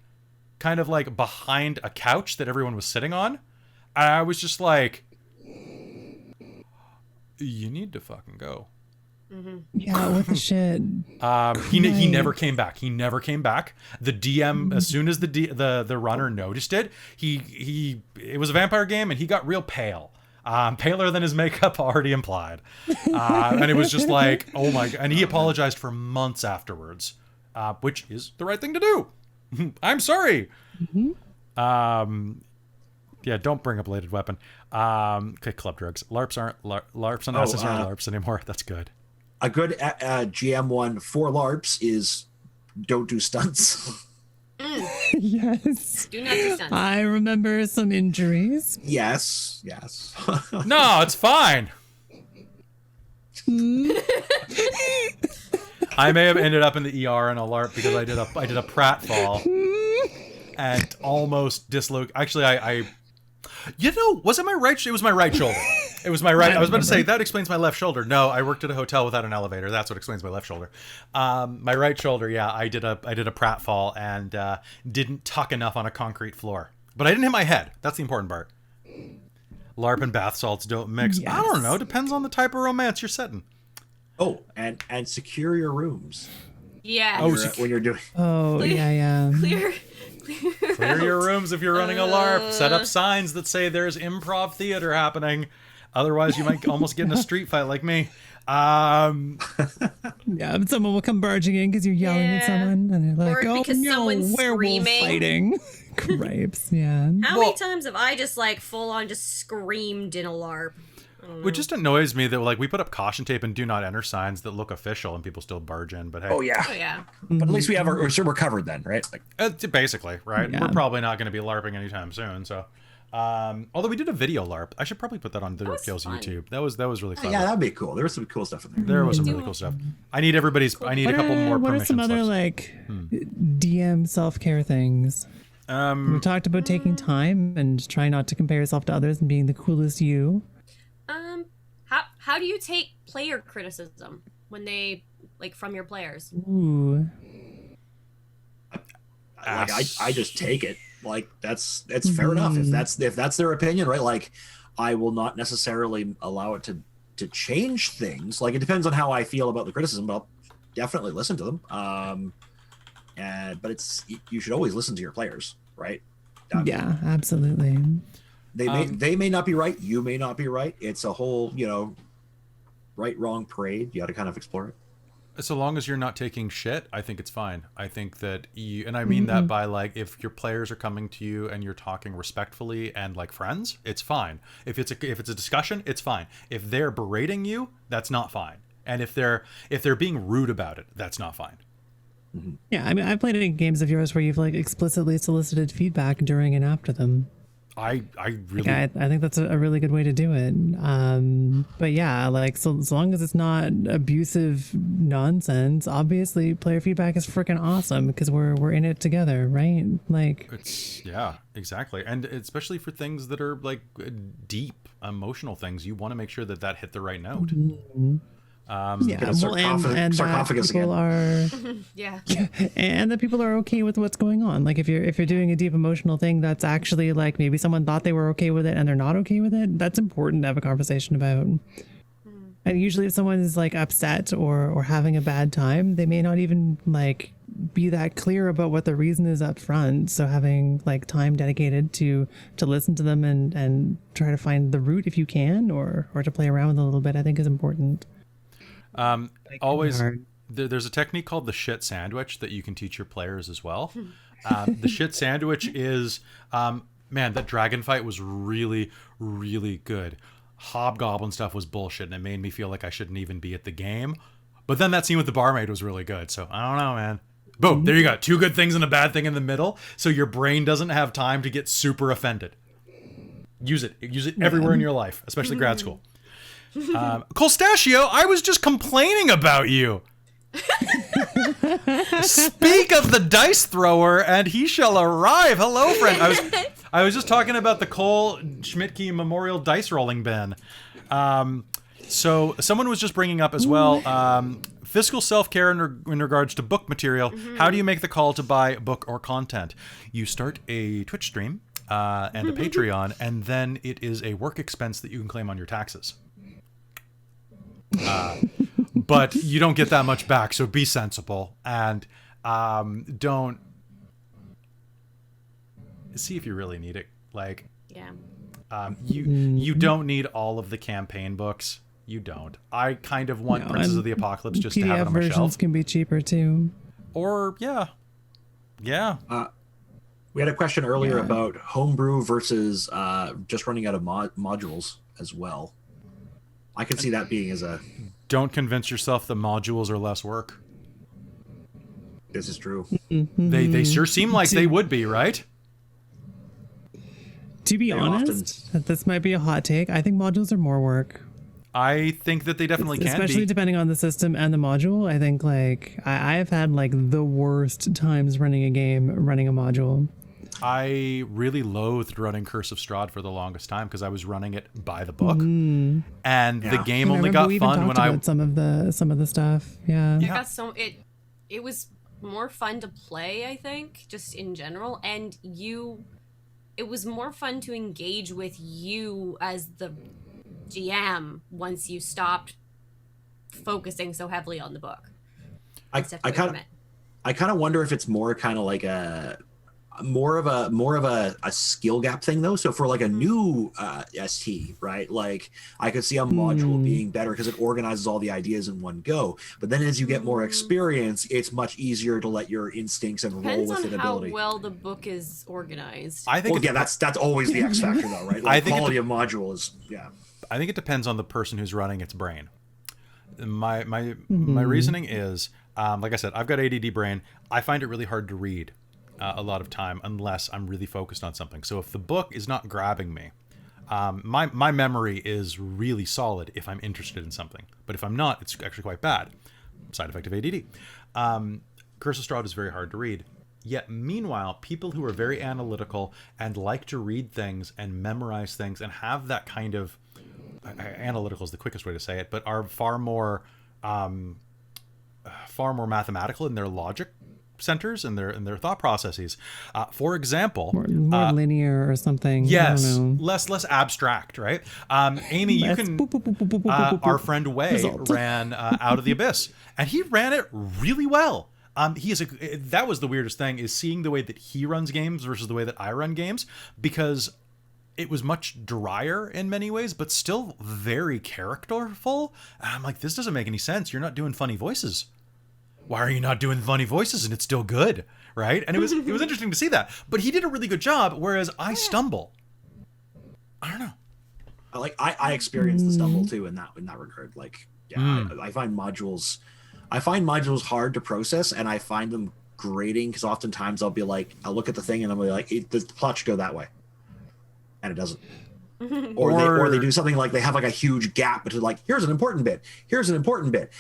kind of like behind a couch that everyone was sitting on. And I was just like, you need to fucking go. Yeah, what the shit? He never came back. The DM, as soon as the runner noticed it, it was a vampire game, and he got real pale. Paler than his makeup already implied. And it was just like, oh my God. And he apologized for months afterwards, which is the right thing to do. I'm sorry. Yeah, don't bring a bladed weapon. Okay, club drugs. LARPs aren't necessarily LARPs anymore. That's good. A good GM one for LARPs is don't do stunts. Yes. Do not do stunts. I remember some injuries. Yes. No, it's fine. I may have ended up in the ER in a LARP because I did a pratfall and almost dislocated. Actually, was it my right? It was my right shoulder. It was my right. I was about to say that explains my left shoulder. No, I worked at a hotel without an elevator. That's what explains my left shoulder. My right shoulder. Yeah, I did a pratfall and didn't tuck enough on a concrete floor. But I didn't hit my head. That's the important part. LARP and bath salts don't mix. Yes. I don't know. Depends on the type of romance you're setting. Oh, and secure your rooms. Yeah. When you're doing. Oh, yeah. Clear your rooms if you're running a LARP. Set up signs that say there's improv theater happening. Otherwise, you might almost get in a street fight like me. Yeah, but someone will come barging in because you're yelling at someone, and they're like, Or "Oh because no, someone's werewolf screaming." fighting!" Gripes, yeah. How many times have I just like full on just screamed in a LARP? It just annoys me that we put up caution tape and do not enter signs that look official, and people still barge in. But hey, Oh yeah. Oh yeah. But at least we have we're covered then, right? Like, basically, right? Yeah. We're probably not going to be LARPing anytime soon. So, although we did a video LARP, I should probably put that on the Dork was Tales fun. YouTube. That was really fun. yeah, that'd be cool. There was some cool stuff in there. There was some really cool stuff. I need a couple more What are permission some other slips. DM self-care things? We talked about taking time and trying not to compare yourself to others and being the coolest you. How do you take player criticism when they from your players? Ooh. Like I just take it. Like that's fair enough. If that's their opinion, right? Like I will not necessarily allow it to change things. Like it depends on how I feel about the criticism, but I'll definitely listen to them. But you should always listen to your players, right? Yeah, absolutely. They may not be right. You may not be right. It's a whole, right, wrong parade. You got to kind of explore it. So long as you're not taking shit, I think it's fine. I think that and I mean that by if your players are coming to you and you're talking respectfully and like friends, it's fine. If it's a discussion, it's fine. If they're berating you, that's not fine. And if they're being rude about it, that's not fine. Yeah, I mean, I've played in games of yours where you've explicitly solicited feedback during and after them. I really I think that's a really good way to do it. But yeah, so as long as it's not abusive nonsense, obviously player feedback is freaking awesome because we're in it together, right? It's exactly. And especially for things that are deep emotional things, you want to make sure that hit the right note. Sarcophagus people again. Yeah. And that people are okay with what's going on. If you're doing a deep emotional thing that's actually maybe someone thought they were okay with it and they're not okay with it, that's important to have a conversation about. And usually if someone is upset or having a bad time, they may not even be that clear about what the reason is up front. So having time dedicated to listen to them and try to find the root if you can, or to play around with it a little bit, I think is important. Always there's a technique called the shit sandwich that you can teach your players as well. The shit sandwich is that dragon fight was really, really good. Hobgoblin stuff was bullshit and it made me feel like I shouldn't even be at the game. But then that scene with the barmaid was really good. So I don't know, man. Boom, there you go. 2 good things and a bad thing in the middle. So your brain doesn't have time to get super offended. Use it everywhere in your life, especially grad school. Colstachio, I was just complaining about you. Speak of the dice thrower, and he shall arrive. Hello, friend. I was just talking about the Cole Schmidtke Memorial Dice Rolling Bin. So someone was just bringing up as well fiscal self-care in regards to book material. How do you make the call to buy book or content? You start a Twitch stream and a Patreon, and then it is a work expense that you can claim on your taxes. But you don't get that much back, so be sensible and don't see if you really need it. You don't need all of the campaign books. You don't. I kind of want Princes of the Apocalypse just PDF to have it on my versions shelf. Can be cheaper too. Or yeah. We had a question earlier about homebrew versus just running out of modules as well. I can see that being as a... Don't convince yourself that modules are less work. This is true. They sure seem like they would be, right? To be honest, this might be a hot take. I think modules are more work. I think that they definitely can especially be. depending on the system and the module. I think like I've had like the worst times running a module. I really loathed running Curse of Strahd for the longest time because I was running it by the book, and the game only got fun when I some of the stuff. Yeah. I got it was more fun to play, I think, just in general, and it was more fun to engage with you as the GM once you stopped focusing so heavily on the book. I kind of wonder if it's more kind of like more of a skill gap thing though. So for like a new ST, right? Like I could see a module being better because it organizes all the ideas in one go. But then as you get more experience, it's much easier to let your instincts and roll with it ability. How well the book is organized. I think that's always the X factor though, right? Like I think quality of module is I think it depends on the person who's running its brain. My reasoning is, like I said, I've got ADD brain. I find it really hard to read a lot of time unless I'm really focused on something. So if the book is not grabbing me, my memory is really solid if I'm interested in something. But if I'm not, it's actually quite bad. Side effect of ADD. Curse of Strahd is very hard to read. Yet, meanwhile, people who are very analytical and like to read things and memorize things and have that kind of analytical is the quickest way to say it, but are far more mathematical in their logic centers and their thought processes. For example, more linear or something. Yes, I don't know. less abstract, right? Amy, you can. Our friend Wei ran Out of the Abyss, and he ran it really well. That was the weirdest thing, is seeing the way that he runs games versus the way that I run games, because it was much drier in many ways, but still very characterful. And I'm like, this doesn't make any sense. You're not doing funny voices. Why are you not doing funny voices? And it's still good, right? And it was interesting to see that. But he did a really good job, whereas I stumble. I don't know. I experienced the stumble too in that regard. Like, I find modules hard to process, and I find them grating because oftentimes I'll look at the thing and I'll be like, the plot should go that way, and it doesn't. Or they do something like they have like a huge gap between, like, here's an important bit.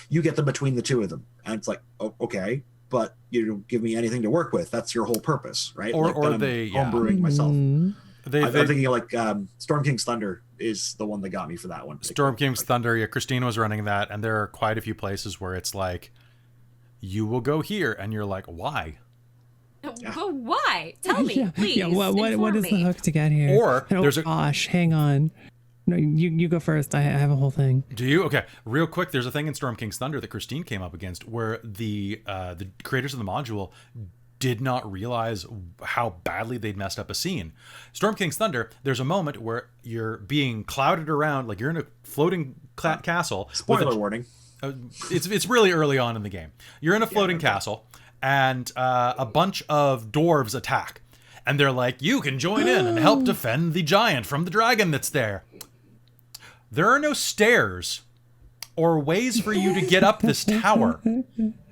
You get them between the two of them, and it's like, oh, okay, but you don't give me anything to work with. That's your whole purpose, right? Or they homebrewing myself. I'm thinking of like Storm King's Thunder is the one that got me for that one. Storm King's Thunder, yeah, Christine was running that, and there are quite a few places where it's like, you will go here, and you're like, why? Yeah. But why? Tell me, please. Yeah, what is the hook to get here? Or gosh, hang on. No, you go first. I have a whole thing. Do you? Okay, real quick. There's a thing in Storm King's Thunder that Christine came up against where the creators of the module did not realize how badly they'd messed up a scene. Storm King's Thunder, there's a moment where you're being clouded around, like you're in a floating castle. Spoiler warning. It's really early on in the game. You're in a floating castle, and a bunch of dwarves attack. And they're like, you can join in and help defend the giant from the dragon that's there. There are no stairs or ways for you to get up this tower.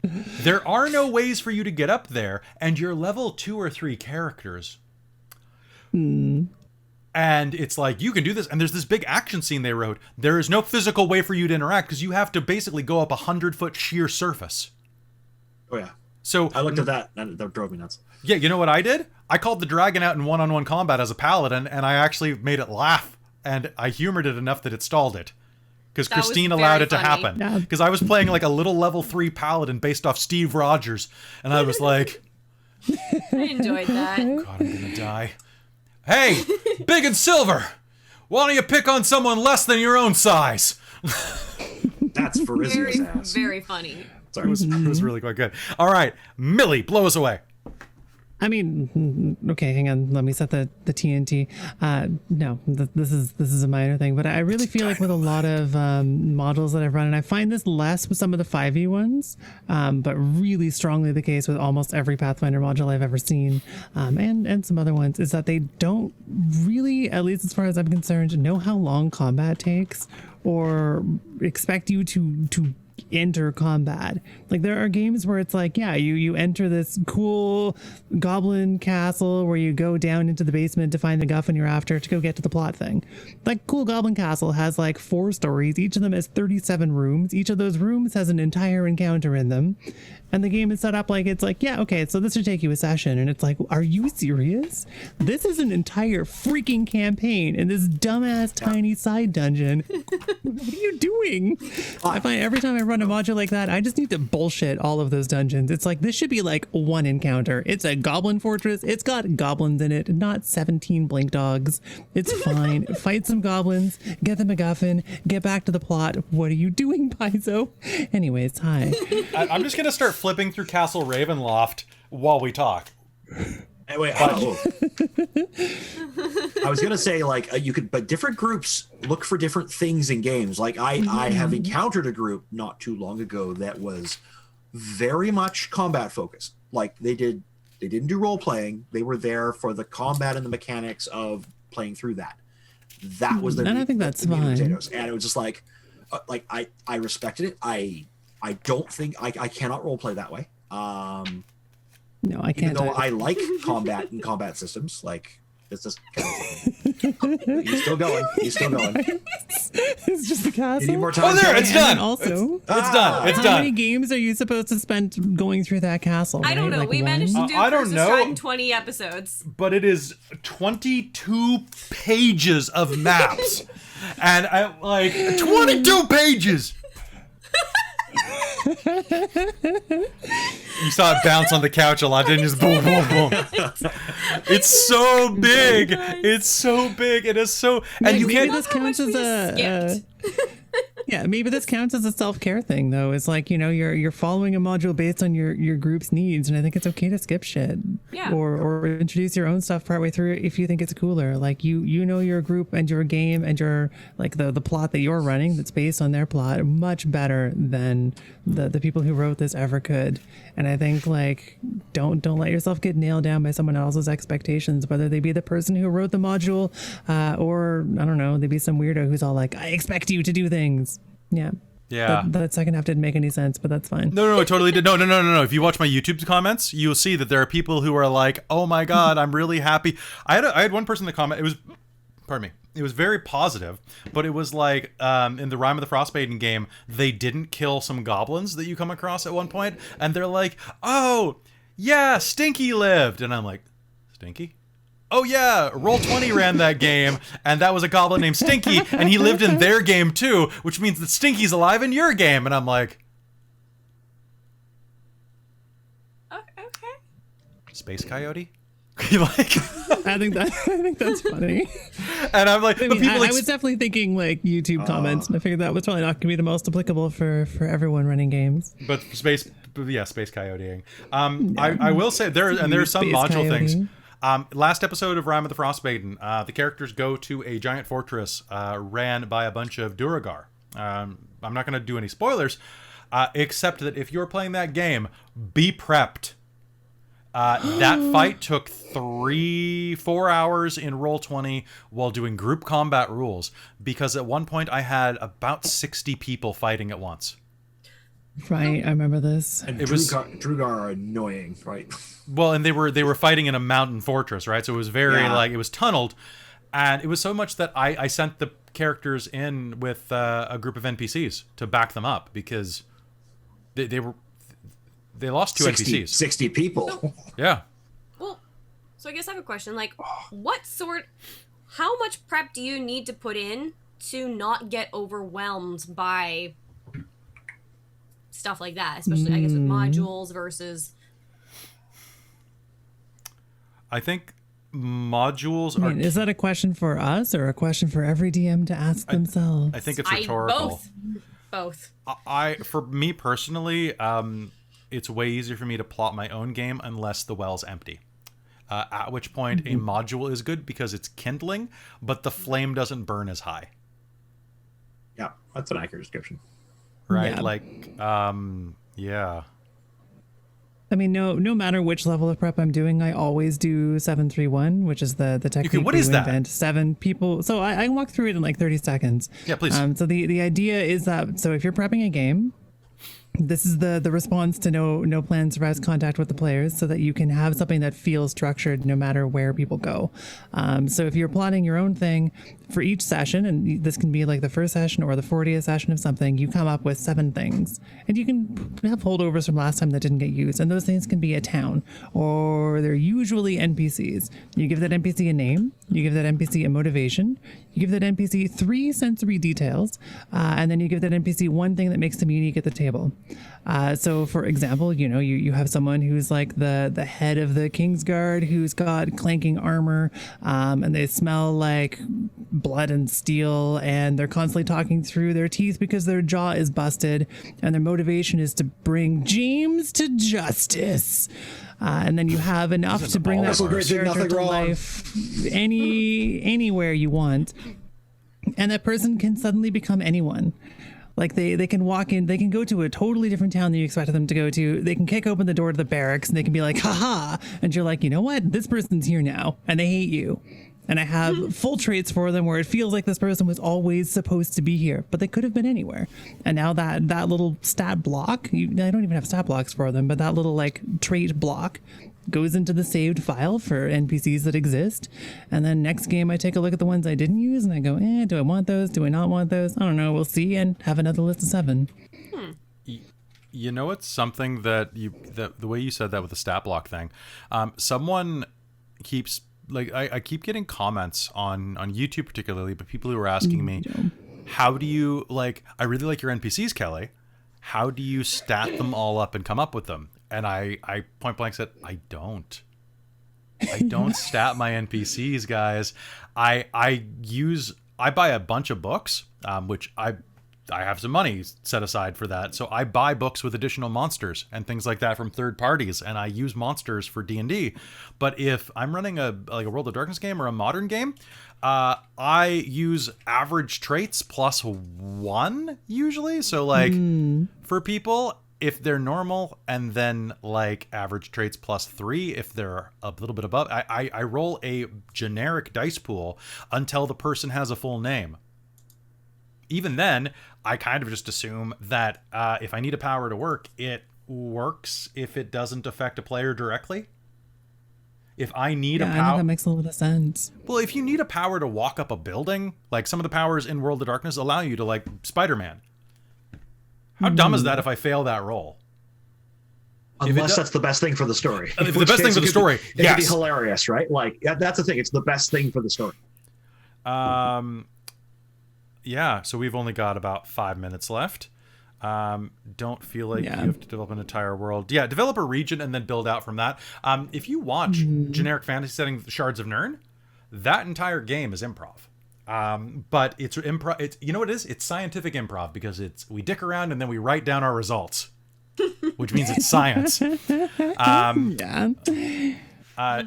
There are no ways for you to get up there, and you're level 2 or 3 characters. And it's like, you can do this. And there's this big action scene they wrote. There is no physical way for you to interact because you have to basically go up 100-foot sheer surface. Oh, yeah. So I looked at that, and that drove me nuts. Yeah, you know what I did? I called the dragon out in one-on-one combat as a paladin, and I actually made it laugh. And I humored it enough that it stalled it. Because Christine allowed it to happen. Because I was playing like a little level 3 paladin based off Steve Rogers. And I was like... I enjoyed that. God, I'm gonna die. Hey, Big and Silver! Why don't you pick on someone less than your own size? That's Farizia's ass. Very funny. Sorry, it was really quite good. All right, Millie, blow us away. I mean, okay, hang on. Let me set the TNT. No, this is a minor thing, but I really feel like with a lot of models that I've run, and I find this less with some of the 5e ones, but really strongly the case with almost every Pathfinder module I've ever seen, and some other ones, is that they don't really, at least as far as I'm concerned, know how long combat takes, or expect you to enter combat. Like there are games where it's like, yeah, you enter this cool goblin castle where you go down into the basement to find the guffin you're after to go get to the plot thing. That cool goblin castle has like 4 stories. Each of them has 37 rooms. Each of those rooms has an entire encounter in them. And the game is set up like, it's like, yeah, okay, so this should take you a session. And it's like, are you serious? This is an entire freaking campaign in this dumbass tiny side dungeon. What are you doing? I find every time I run a module like that, I just need to bullshit all of those dungeons. It's like, this should be like one encounter. It's a goblin fortress. It's got goblins in it, not 17 blink dogs. It's fine. Fight some goblins, get the MacGuffin, get back to the plot. What are you doing, Paizo? Anyways, hi. I'm just gonna start flipping through Castle Ravenloft while we talk. Anyway, I was gonna say, like, you could, but different groups look for different things in games. Like I have encountered a group not too long ago that was very much combat focused. Like they didn't do role playing. They were there for the combat and the mechanics of playing through that. That was their. And I think that's meat and fine. potatoes. And it was just like I respected it. I don't think I cannot role play that way. No, I Even can't. though I like combat and combat systems, like it's just he's still going. He's still going. It's just the castle. You need more time. Oh, there, it's And done. also, It's done. It's how done. many games are you supposed to spend going through that castle? I don't right? know. Like We one? managed to do I don't Curse of know. Strahd in 20 episodes. But it is 22 pages of maps. And I like 22 pages. You saw it bounce on the couch a lot, didn't you? Just boom, boom, boom. It's so big. It's so big. It is so, and you maybe can't. this counts as a yeah, maybe this counts as a self-care thing though. It's like, you know, you're following a module based on your group's needs, and I think it's okay to skip shit. Yeah. Or introduce your own stuff partway through if you think it's cooler. Like you know your group and your game and your like the plot that you're running that's based on their plot much better than the people who wrote this ever could. And I think like don't let yourself get nailed down by someone else's expectations, whether they be the person who wrote the module or I don't know, they be some weirdo who's all like, I expect you to do things. Yeah. Yeah. That second half didn't make any sense, but that's fine. No, it totally did. No. If you watch my YouTube comments, you'll see that there are people who are like, "Oh my god, I'm really happy." I had one person in the comment. It was, pardon me. It was very positive, but it was like in the Rime of the Frostmaiden game, they didn't kill some goblins that you come across at one point, and they're like, "Oh, yeah, Stinky lived," and I'm like, "Stinky? Oh yeah, Roll20 ran that game, and that was a goblin named Stinky, and he lived in their game too, which means that Stinky's alive in your game." And I'm like, Okay. "Space Coyote?" Like, I think that's funny. and I'm like, I but mean, people I was definitely thinking like YouTube comments, and I figured that was probably not going to be the most applicable for everyone running games. but space coyoteing. I will say there's some Space module coyote. things. Last episode of Rime of the Frostmaiden, the characters go to a giant fortress ran by a bunch of Duragar. I'm not going to do any spoilers, except that if you're playing that game, be prepped. That fight took 3-4 hours in Roll20 while doing group combat rules, because at one point I had about 60 people fighting at once. Right, I remember this. And It was- Drugar are annoying, right? Well, and they were fighting in a mountain fortress, right? So it was very Yeah. like it was tunneled, and it was so much that I sent the characters in with a group of NPCs to back them up, because they lost 2 NPCs. 60 people. Yeah. Well, so I guess I have a question. Like, how much prep do you need to put in to not get overwhelmed by stuff like that? Especially, I guess, with modules versus... I think modules I are. mean, is that a question for us or a question for every DM to ask themselves? I think it's rhetorical. Both. For me personally, it's way easier for me to plot my own game unless the well's empty. At which point a module is good because it's kindling, but the flame doesn't burn as high. Yeah, that's an accurate description. Right? Yeah. Like, yeah. I mean, no matter which level of prep I'm doing, I always do 731, which is the technique what is you that? invent. 7 people. So I can walk through it in like 30 seconds. Yeah, please. So the idea is that, so if you're prepping a game, This is the response to no plan survives contact with the players, so that you can have something that feels structured no matter where people go. So if you're plotting your own thing for each session, and this can be like the first session or the 40th session of something, you come up with 7 things, and you can have holdovers from last time that didn't get used, and those things can be a town, or they're usually NPCs. You give that NPC a name, you give that NPC a motivation, you give that NPC 3 sensory details, and then you give that NPC one thing that makes them unique at the table. So for example, you have someone who's like the head of the Kingsguard, who's got clanking armor, and they smell like blood and steel, and they're constantly talking through their teeth because their jaw is busted, and their motivation is to bring James to justice. And then you have enough to bring that character to life anywhere you want, and that person can suddenly become anyone. Like they can walk in, they can go to a totally different town than you expected them to go to. They can kick open the door to the barracks and they can be like, haha. And you're like, you know what? This person's here now and they hate you. And I have full traits for them where it feels like this person was always supposed to be here, but they could have been anywhere. And now that little stat block, I don't even have stat blocks for them, but that little like trait block goes into the saved file for NPCs that exist. And then next game, I take a look at the ones I didn't use and I go, do I want those? Do I not want those? I don't know. We'll see, and have another list of 7. You know, it's something that the way you said that with the stat block thing, someone keeps like, I keep getting comments on YouTube particularly, but people who are asking me, how do you I really like your NPCs, Kelly. How do you stat them all up and come up with them? And I point blank said, I don't stat my NPCs, guys. I buy a bunch of books, which I have some money set aside for that. So I buy books with additional monsters and things like that from third parties, and I use monsters for D&D. But if I'm running a World of Darkness game or a modern game, I use average traits plus 1 usually. So for people, if they're normal, and then average traits plus 3 if they're a little bit above, I roll a generic dice pool until the person has a full name. Even then, I kind of just assume that if I need a power to work, it works if it doesn't affect a player directly. If I need a power... I know that makes a lot of sense. Well, if you need a power to walk up a building, some of the powers in World of Darkness allow you to, Spider-Man. How dumb is that if I fail that roll? Unless that's the best thing for the story. If the best thing for the story, it could be hilarious, right? That's the thing. It's the best thing for the story. Yeah, so we've only got about 5 minutes left. Don't feel like you have to develop an entire world. Yeah, develop a region and then build out from that. If you watch generic fantasy setting Shards of Nirn, that entire game is improv. But it's improv. It's, you know what it is? It's scientific improv, because we dick around and then we write down our results, which means it's science.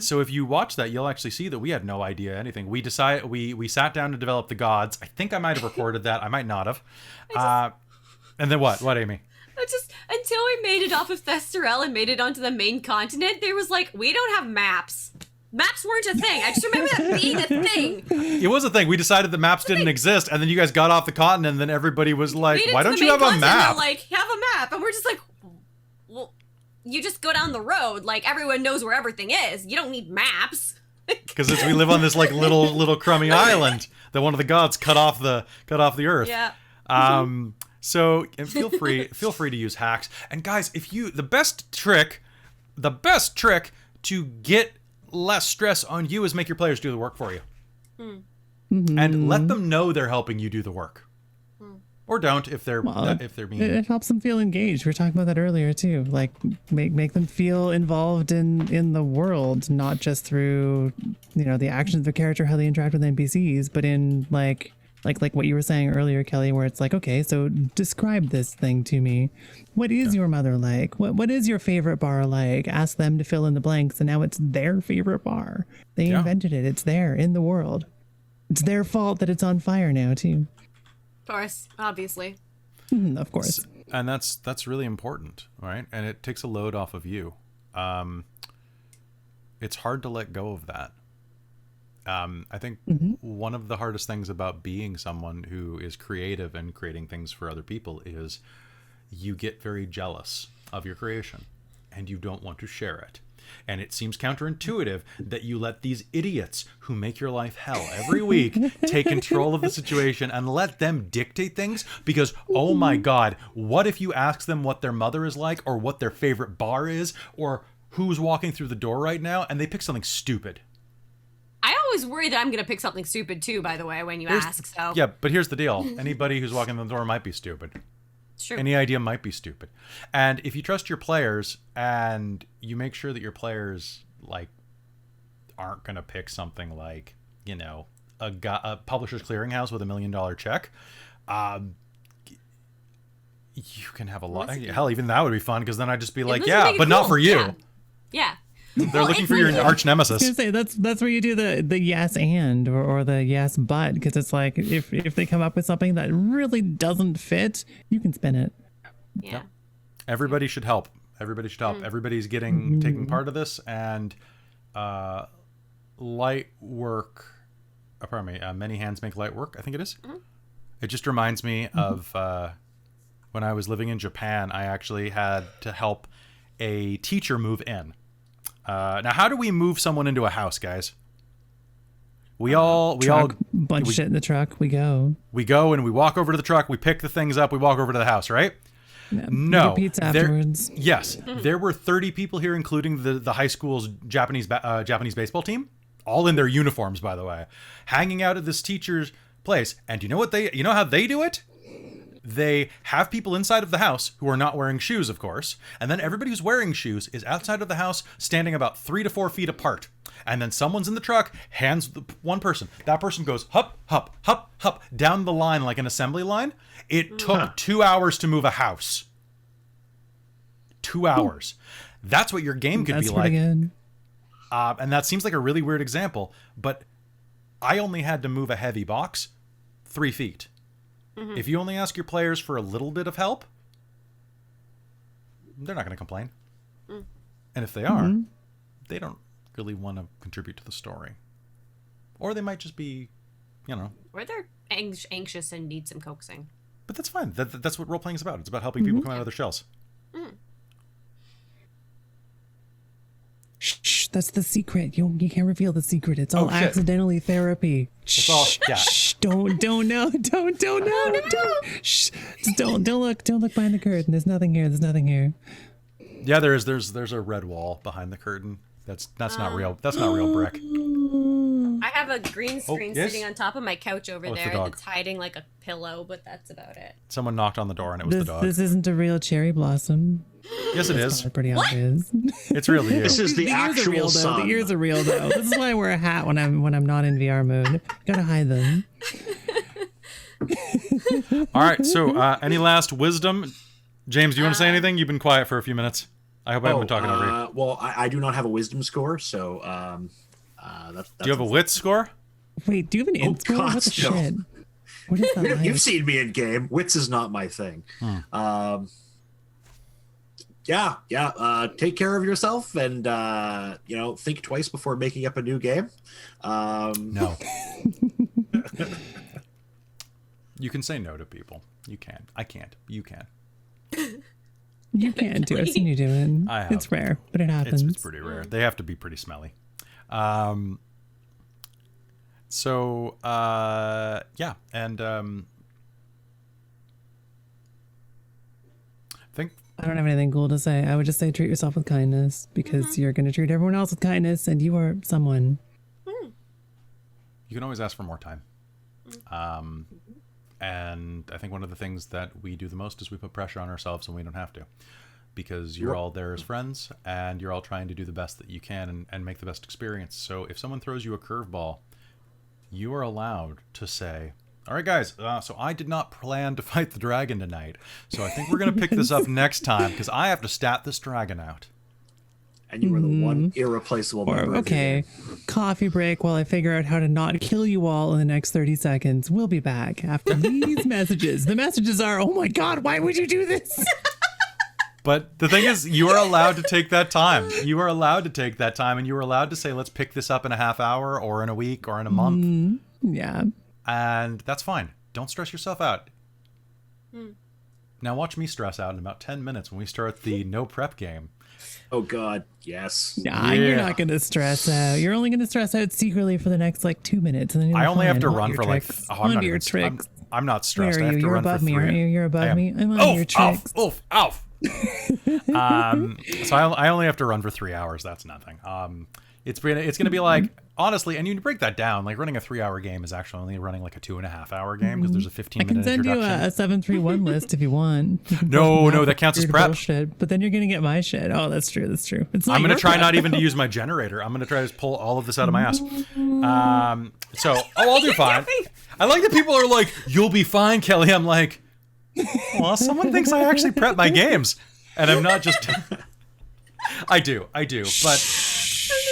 So if you watch that, you'll actually see that we had no idea anything. We sat down to develop the gods. I think I might have recorded that. I might not have. And then what? What, Amy? Just until we made it off of Thestorel and made it onto the main continent, there was we don't have maps. Maps weren't a thing. I just remember that being a thing. It was a thing. We decided that maps didn't exist, and then you guys got off the continent, and then everybody was like, why don't you have a map? They're have a map. And we're just well, you just go down the road. Everyone knows where everything is. You don't need maps. Because we live on this little crummy island that one of the gods cut off the earth. Yeah. So feel free to use hacks. And guys, the best trick to get less stress on you is make your players do the work for you. And let them know they're helping you do the work. Or don't if they're being... It helps them feel engaged. We were talking about that earlier too. Make them feel involved in the world, not just through the actions of the character, how they interact with NPCs, but in like what you were saying earlier, Kelly, where it's okay, so describe this thing to me. What is your mother like? What is your favorite bar like? Ask them to fill in the blanks, and now it's their favorite bar. They invented it. It's there in the world. It's their fault that it's on fire now too. Of course, obviously. Of course. And that's really important, right? And it takes a load off of you. It's hard to let go of that. I think one of the hardest things about being someone who is creative and creating things for other people is you get very jealous of your creation and you don't want to share it. And it seems counterintuitive that you let these idiots who make your life hell every week take control of the situation and let them dictate things. Because, oh my God, what if you ask them what their mother is like, or what their favorite bar is, or who's walking through the door right now, and they pick something stupid? I always worry that I'm going to pick something stupid too, by the way, when you ask. So Yeah, but here's the deal. Anybody who's walking in the door might be stupid. True. Any idea might be stupid. And if you trust your players and you make sure that your players like aren't going to pick something like, you know, a publisher's clearinghouse with $1 million check, you can have a lot. Hell, even that would be fun, because then I'd just be like, yeah, but not for you. Yeah. They're looking for your arch nemesis. I was gonna say that's where you do the yes and or the yes but, because it's like if they come up with something that really doesn't fit, you can spin it. Yeah. Yep. Everybody should help. Everybody should help. Everybody's taking part of this, and light work. Pardon me. Many hands make light work, I think it is. It just reminds me of when I was living in Japan. I actually had to help a teacher move in. Now, how do we move someone into a house, guys? We all bunch shit in the truck. We go and we walk over to the truck. We pick the things up. We walk over to the house, right? Yeah, No, pizza afterwards. Yes, there were 30 people here, including the high school's Japanese baseball team, all in their uniforms, by the way, hanging out at this teacher's place. And you know how they do it? They have people inside of the house who are not wearing shoes, of course. And then everybody who's wearing shoes is outside of the house, standing about 3 to 4 feet apart. And then someone's in the truck, hands one person. That person goes hup, hup, hup, hup, down the line like an assembly line. It took 2 hours to move a house. 2 hours. That's what your game could be like. Good. And that seems like a really weird example, but I only had to move a heavy box 3 feet. If you only ask your players for a little bit of help, they're not going to complain. And if they are, they don't really want to contribute to the story. Or they might just be, you know. Or they're anxious and need some coaxing. But that's fine. That's what role-playing is about. It's about helping people come out of their shells. Shh, that's the secret. You can't reveal the secret. It's all accidentally therapy. It's all, yeah. Shh, don't know. Don't know. Shh, just don't look behind the curtain. There's nothing here. Yeah, there's a red wall behind the curtain. That's not real. That's not real brick. I have a green screen yes? sitting on top of my couch over it's there the dog. that's hiding like a pillow, but that's about it. Someone knocked on the door and it was the dog. This isn't a real cherry blossom. Yes, it is. Pretty obvious. It's real to you. This is the ears are actual real, though. sun. The ears are real though. This is why I wear a hat when I'm not in VR mode. Gotta hide them. All right. So, any last wisdom, James? Do you want to say anything? You've been quiet for a few minutes. I hope I haven't been talking over you. Well, I do not have a wisdom score, so that's Do you have a wit score? Wait, do you have an int score? God, What the no. shit? What is that like? You've seen me in game. Wits is not my thing. Take care of yourself and think twice before making up a new game. No. You can say no to people. You can. I can't. You can. You can do it. I've seen you do it. I have. It's rare, but it happens. It's pretty rare. They have to be pretty smelly. Think. I don't have anything cool to say. I would just say treat yourself with kindness, because you're going to treat everyone else with kindness, and you are someone. You can always ask for more time. And I think one of the things that we do the most is we put pressure on ourselves when we don't have to, because you're all there as friends and you're all trying to do the best that you can and make the best experience. So if someone throws you a curveball, you are allowed to say, all right, guys, so I did not plan to fight the dragon tonight. So I think we're going to pick this up next time because I have to stat this dragon out. And you were the one irreplaceable member of your Okay, coffee break while I figure out how to not kill you all in the next 30 seconds. We'll be back after these messages. The messages are, oh my God, why would you do this? But the thing is, you are allowed to take that time. You are allowed to take that time, and you are allowed to say, let's pick this up in a half hour or in a week or in a month. Yeah. And that's fine. Don't stress yourself out. Now watch me stress out in about 10 minutes when we start the no prep game. Oh God, yes. Nah, Yeah. you're not gonna stress out. You're only gonna stress out secretly for the next like 2 minutes, and then I only have to on run your for like. tricks. Oh, I'm On not to your even. tricks. I'm not stressed. Where I are have you? to You're run above for me, 3. aren't you? You're I above am. me. I'm on your tricks. Oof, so I only have to run for 3 hours. That's nothing. It's going to be like, honestly, and you break that down, like running a 3-hour game is actually only running like a 2.5-hour game because there's a 15-minute I can send you introduction. a 731 list if you want. You can No, post no, math that counts as weird prep. bullshit, but then you're gonna get my shit. Oh, that's true. That's true. It's not I'm going your to try prep. not even to use my generator. I'm going to try to pull all of this out of my ass. I'll do fine. I like that people are like, you'll be fine, Kelly. I'm like, well, someone thinks I actually prep my games. And I'm not just... I do, but...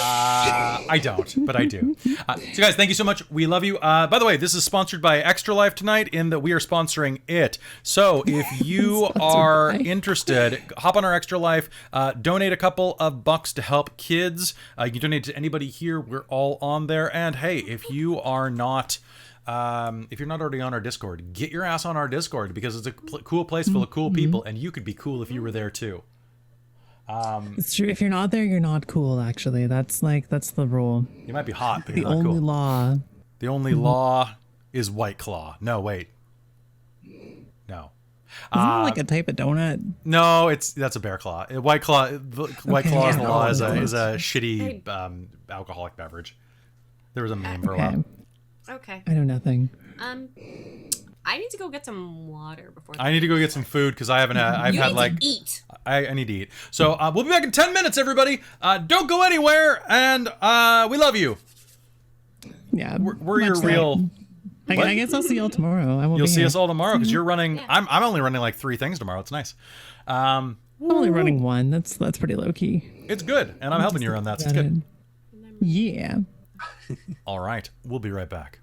I don't, but I do. So guys, thank you so much. We love you. By the way, this is sponsored by Extra Life tonight in that we are sponsoring it. So if you are interested, hop on our Extra Life, donate a couple of bucks to help kids. You can donate to anybody here. We're all on there. And hey, if you are not... if you're not already on our Discord, get your ass on our Discord because it's a cool place full of cool people, and you could be cool if you were there too. It's true. If you're not there, you're not cool. Actually, that's the rule. You might be hot, but The you're not only cool. law. The only law is White Claw. No, wait. No. Isn't it like a type of donut? No, that's a Bear Claw. White Claw. White Okay, Claw is yeah, the law no, is no. a shitty alcoholic beverage. There was a meme for a Okay. while. Okay. I know nothing. I need to go get some water before. I need to go get some food because I haven't had. I've You had need like. to eat. I need to eat. So we'll be back in 10 minutes, everybody. Don't go anywhere, and we love you. Yeah, We're your much real. like. I guess I'll see y'all tomorrow. I won't You'll be see here. us all tomorrow because you're running. Yeah. I'm only running like 3 things tomorrow. It's nice. I'm only running one. That's pretty low key. It's good, and I'm helping you run that. So it's Got good. it. Yeah. All right, we'll be right back.